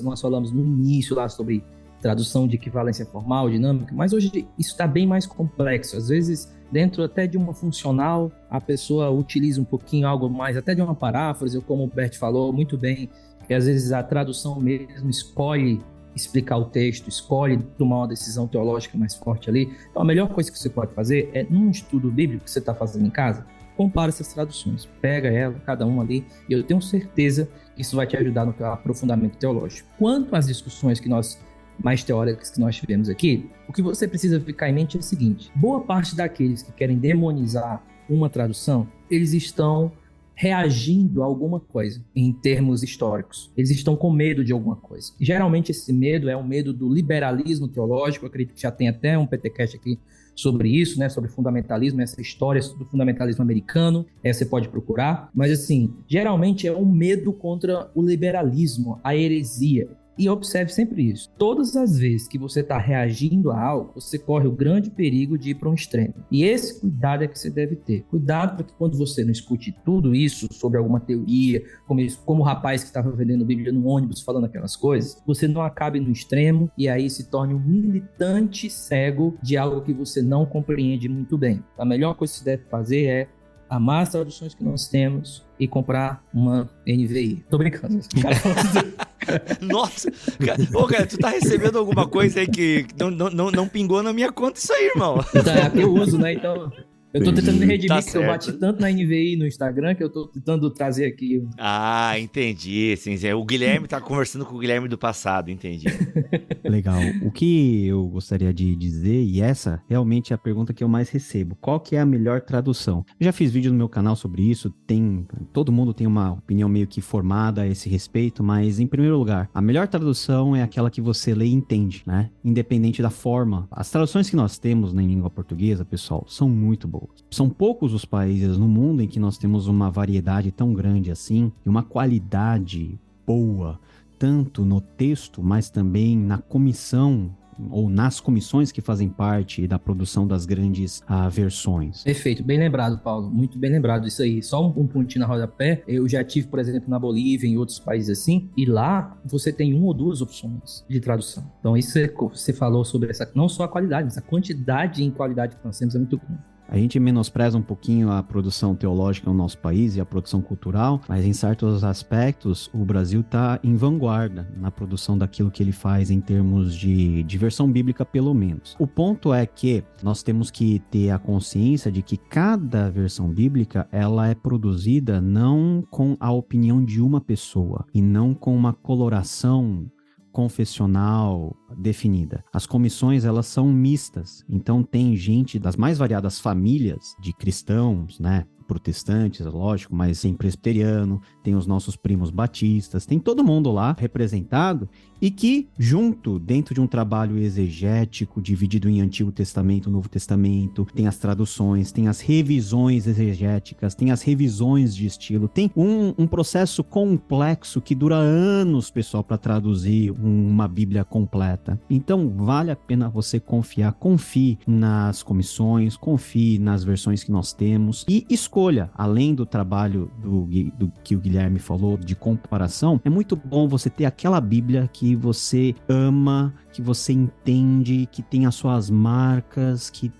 nós falamos no início lá sobre tradução de equivalência formal, dinâmica, mas hoje isso está bem mais complexo. Às vezes, dentro até de uma funcional, a pessoa utiliza um pouquinho algo mais, até de uma paráfrase, ou como o Bert falou muito bem, que às vezes a tradução mesmo escolhe explicar o texto, escolhe tomar uma decisão teológica mais forte ali. Então a melhor coisa que você pode fazer é, num estudo bíblico que você está fazendo em casa, compara essas traduções, pega ela, cada uma ali, e eu tenho certeza que isso vai te ajudar no aprofundamento teológico. Quanto às discussões mais teóricas que nós tivemos aqui, o que você precisa ficar em mente é o seguinte: boa parte daqueles que querem demonizar uma tradução, eles estão reagindo a alguma coisa em termos históricos. Eles estão com medo de alguma coisa. E, geralmente esse medo é o medo do liberalismo teológico. Eu acredito que já tem até um PTcast aqui sobre isso, né? Sobre fundamentalismo, essa história do fundamentalismo americano. Você pode procurar. Mas assim, geralmente é um medo contra o liberalismo, a heresia. E observe sempre isso. Todas as vezes que você está reagindo a algo, você corre o grande perigo de ir para um extremo. E esse cuidado é que você deve ter. Cuidado para que quando você não escute tudo isso sobre alguma teoria, como o rapaz que estava vendendo Bíblia no ônibus falando aquelas coisas, você não acabe no extremo e aí se torne um militante cego de algo que você não compreende muito bem. A melhor coisa que você deve fazer é amar as traduções que nós temos e comprar uma NVI. Tô brincando. Nossa, cara, tu tá recebendo alguma coisa aí que não pingou na minha conta isso aí, irmão. Tá, eu uso, né? Então, eu tô tentando me redimir, tá porque eu bati tanto na NVI no Instagram que eu tô tentando trazer aqui. Ah, entendi. Sim, o Guilherme tá conversando com o Guilherme do passado, entendi. Legal. O que eu gostaria de dizer, e essa realmente é a pergunta que eu mais recebo: qual que é a melhor tradução? Eu já fiz vídeo no meu canal sobre isso, todo mundo tem uma opinião meio que formada a esse respeito, mas em primeiro lugar, a melhor tradução é aquela que você lê e entende, né? Independente da forma. As traduções que nós temos na língua portuguesa, pessoal, são muito boas. São poucos os países no mundo em que nós temos uma variedade tão grande assim e uma qualidade boa, tanto no texto, mas também na comissão ou nas comissões que fazem parte da produção das grandes versões. Perfeito, bem lembrado, Paulo, muito bem lembrado isso aí. Só um pontinho na rodapé, eu já tive, por exemplo, na Bolívia e em outros países assim, e lá você tem uma ou duas opções de tradução. Então isso você falou sobre essa, não só a qualidade, mas a quantidade em qualidade que nós temos é muito grande. A gente menospreza um pouquinho a produção teológica no nosso país e a produção cultural, mas em certos aspectos o Brasil está em vanguarda na produção daquilo que ele faz em termos de versão bíblica, pelo menos. O ponto é que nós temos que ter a consciência de que cada versão bíblica ela é produzida não com a opinião de uma pessoa e não com uma coloração confessional definida. As comissões, elas são mistas, então tem gente das mais variadas famílias de cristãos, né, protestantes, lógico, mas tem presbiteriano, tem os nossos primos batistas, tem todo mundo lá representado e que, junto, dentro de um trabalho exegético, dividido em Antigo Testamento e Novo Testamento, tem as traduções, tem as revisões exegéticas, tem as revisões de estilo, tem um processo complexo que dura anos, pessoal, para traduzir uma Bíblia completa. Então, vale a pena você confiar, confie nas comissões, confie nas versões que nós temos e escolha, além do trabalho do que o Guilherme falou, de comparação, é muito bom você ter aquela Bíblia que você ama, que você entende, que tem as suas marcas, que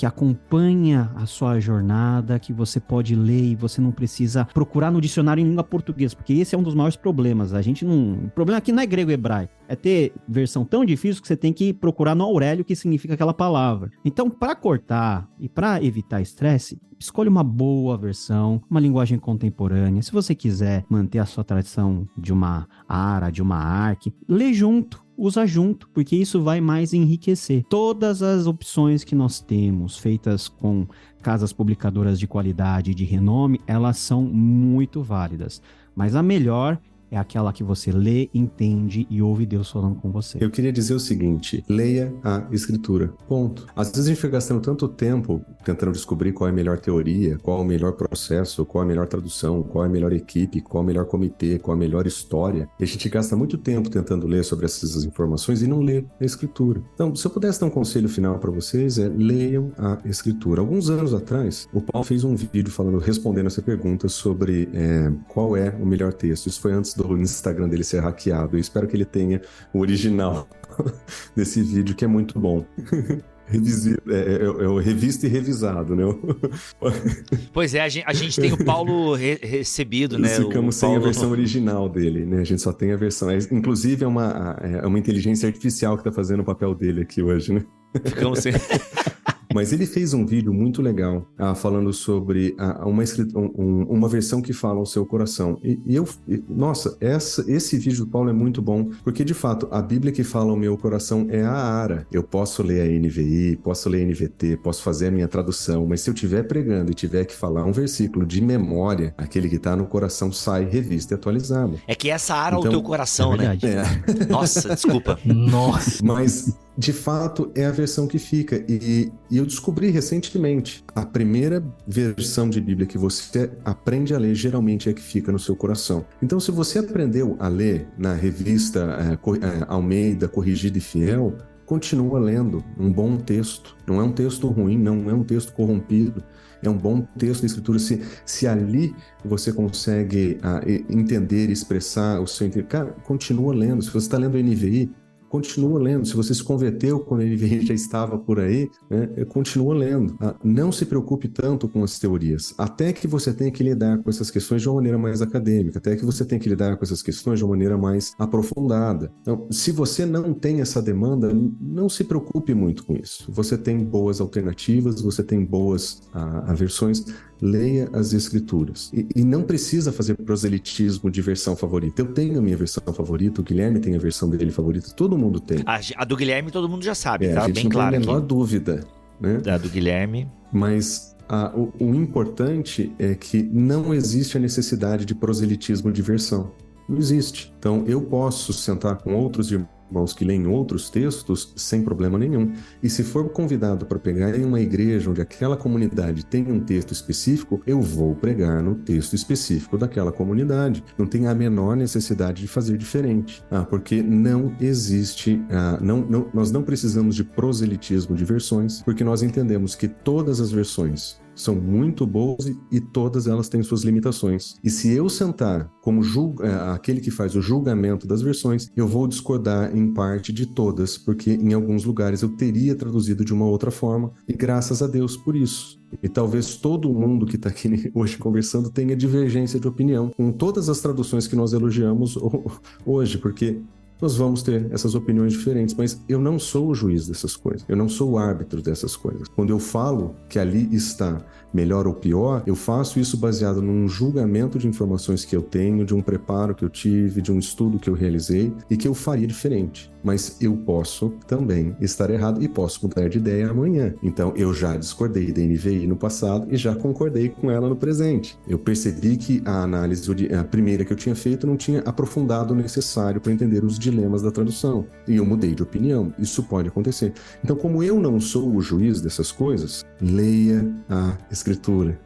acompanha a sua jornada, que você pode ler e você não precisa procurar no dicionário em língua portuguesa, porque esse é um dos maiores problemas. O problema aqui não é grego e hebraico, é ter versão tão difícil que você tem que procurar no Aurélio o que significa aquela palavra. Então, para cortar e para evitar estresse, escolha uma boa versão, uma linguagem contemporânea. Se você quiser manter a sua tradição de uma ARA, de uma ARC, lê junto. Usa junto, porque isso vai mais enriquecer. Todas as opções que nós temos, feitas com casas publicadoras de qualidade, de renome, elas são muito válidas. Mas a melhor é aquela que você lê, entende e ouve Deus falando com você. Eu queria dizer o seguinte: leia a Escritura, ponto. Às vezes a gente fica gastando tanto tempo tentando descobrir qual é a melhor teoria, qual é o melhor processo, qual é a melhor tradução, qual é a melhor equipe, qual é o melhor comitê, qual é a melhor história. E a gente gasta muito tempo tentando ler sobre essas informações e não lê a Escritura. Então, se eu pudesse dar um conselho final para vocês, leiam a Escritura. Alguns anos atrás, o Paulo fez um vídeo respondendo essa pergunta sobre qual é o melhor texto. Isso foi antes do Instagram dele ser hackeado. Eu espero que ele tenha o original desse vídeo, que é muito bom. Revisto e revisado, né? Pois é, a gente tem o Paulo recebido, né? Ficamos sem a versão original dele, né? A gente só tem a versão. Inclusive, é uma inteligência artificial que tá fazendo o papel dele aqui hoje, né? Ficamos sem... Mas ele fez um vídeo muito legal falando sobre uma versão que fala ao seu coração. Nossa, esse vídeo do Paulo é muito bom, porque de fato a Bíblia que fala ao meu coração é a ARA. Eu posso ler a NVI, posso ler a NVT, posso fazer a minha tradução, mas se eu estiver pregando e tiver que falar um versículo de memória, aquele que está no coração sai revista e atualizado. É que essa ARA é o teu coração, né? Nossa, desculpa. Nossa. Mas... de fato, é a versão que fica. E eu descobri recentemente, a primeira versão de Bíblia que você aprende a ler, geralmente é a que fica no seu coração. Então, se você aprendeu a ler na revista Almeida, Corrigida e Fiel, continua lendo um bom texto. Não é um texto ruim, não é um texto corrompido. É um bom texto da Escritura. Se ali você consegue entender e expressar o seu entendimento, cara, continua lendo. Se você está lendo a NVI, continua lendo. Se você se converteu quando ele já estava por aí, né, continua lendo. Não se preocupe tanto com as teorias, até que você tenha que lidar com essas questões de uma maneira mais acadêmica, até que você tenha que lidar com essas questões de uma maneira mais aprofundada. Então, se você não tem essa demanda, não se preocupe muito com isso. Você tem boas alternativas, você tem boas versões. Leia as Escrituras. E não precisa fazer proselitismo de versão favorita. Eu tenho a minha versão favorita, o Guilherme tem a versão dele favorita, todo mundo tem. A do Guilherme todo mundo já sabe, tá bem claro. A gente não tem a menor dúvida, né? A do Guilherme. Mas o importante é que não existe a necessidade de proselitismo de versão. Não existe. Então, eu posso sentar com outros irmãos que leem outros textos sem problema nenhum. E se for convidado para pregar em uma igreja onde aquela comunidade tem um texto específico, eu vou pregar no texto específico daquela comunidade. Não tem a menor necessidade de fazer diferente. Porque não existe... nós não precisamos de proselitismo de versões, porque nós entendemos que todas as versões são muito boas e todas elas têm suas limitações. E se eu sentar como aquele que faz o julgamento das versões, eu vou discordar em parte de todas, porque em alguns lugares eu teria traduzido de uma outra forma, e graças a Deus por isso. E talvez todo mundo que está aqui hoje conversando tenha divergência de opinião com todas as traduções que nós elogiamos hoje, porque nós vamos ter essas opiniões diferentes, mas eu não sou o juiz dessas coisas, eu não sou o árbitro dessas coisas. Quando eu falo que ali está melhor ou pior, eu faço isso baseado num julgamento de informações que eu tenho, de um preparo que eu tive, de um estudo que eu realizei e que eu faria diferente. Mas eu posso também estar errado e posso mudar de ideia amanhã. Então, eu já discordei da NVI no passado e já concordei com ela no presente. Eu percebi que a análise, a primeira que eu tinha feito, não tinha aprofundado o necessário para entender os dilemas da tradução. E eu mudei de opinião. Isso pode acontecer. Então, como eu não sou o juiz dessas coisas, leia a Escritura.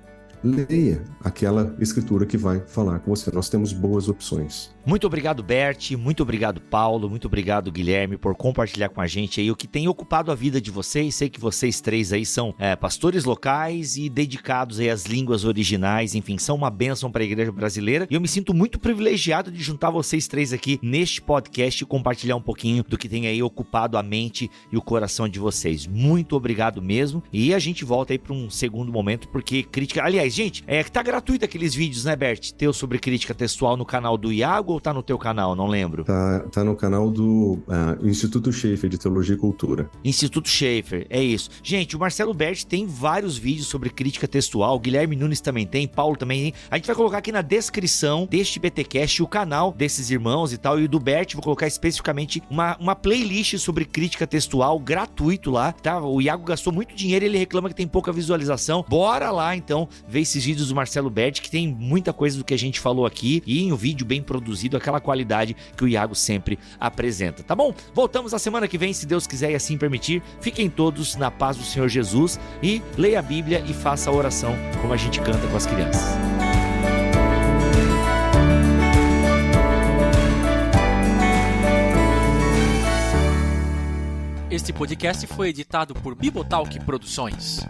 leia aquela escritura que vai falar com você. Nós temos boas opções. Muito obrigado, Bert, muito obrigado, Paulo, muito obrigado, Guilherme, por compartilhar com a gente aí o que tem ocupado a vida de vocês. Sei que vocês três aí são pastores locais e dedicados aí às línguas originais, enfim, são uma bênção para a igreja brasileira, e eu me sinto muito privilegiado de juntar vocês três aqui neste podcast e compartilhar um pouquinho do que tem aí ocupado a mente e o coração de vocês. Muito obrigado mesmo, e a gente volta aí para um segundo momento, porque crítica... Aliás, gente, que tá gratuito aqueles vídeos, né, Bert? Teu sobre crítica textual no canal do Iago ou tá no teu canal? Não lembro. Tá no canal do Instituto Schaefer de Teologia e Cultura. Instituto Schaefer, é isso. Gente, o Marcelo Bert tem vários vídeos sobre crítica textual, o Guilherme Nunes também tem, Paulo também tem. A gente vai colocar aqui na descrição deste BTcast o canal desses irmãos e tal, e do Bert vou colocar especificamente uma playlist sobre crítica textual gratuito lá, tá? O Iago gastou muito dinheiro e ele reclama que tem pouca visualização. Bora lá então ver esses vídeos do Marcelo Bert, que tem muita coisa do que a gente falou aqui, e em um vídeo bem produzido, aquela qualidade que o Iago sempre apresenta, tá bom? Voltamos na semana que vem, se Deus quiser e assim permitir. Fiquem todos na paz do Senhor Jesus e leia a Bíblia e faça a oração como a gente canta com as crianças. Este podcast foi editado por Bibotalk Produções.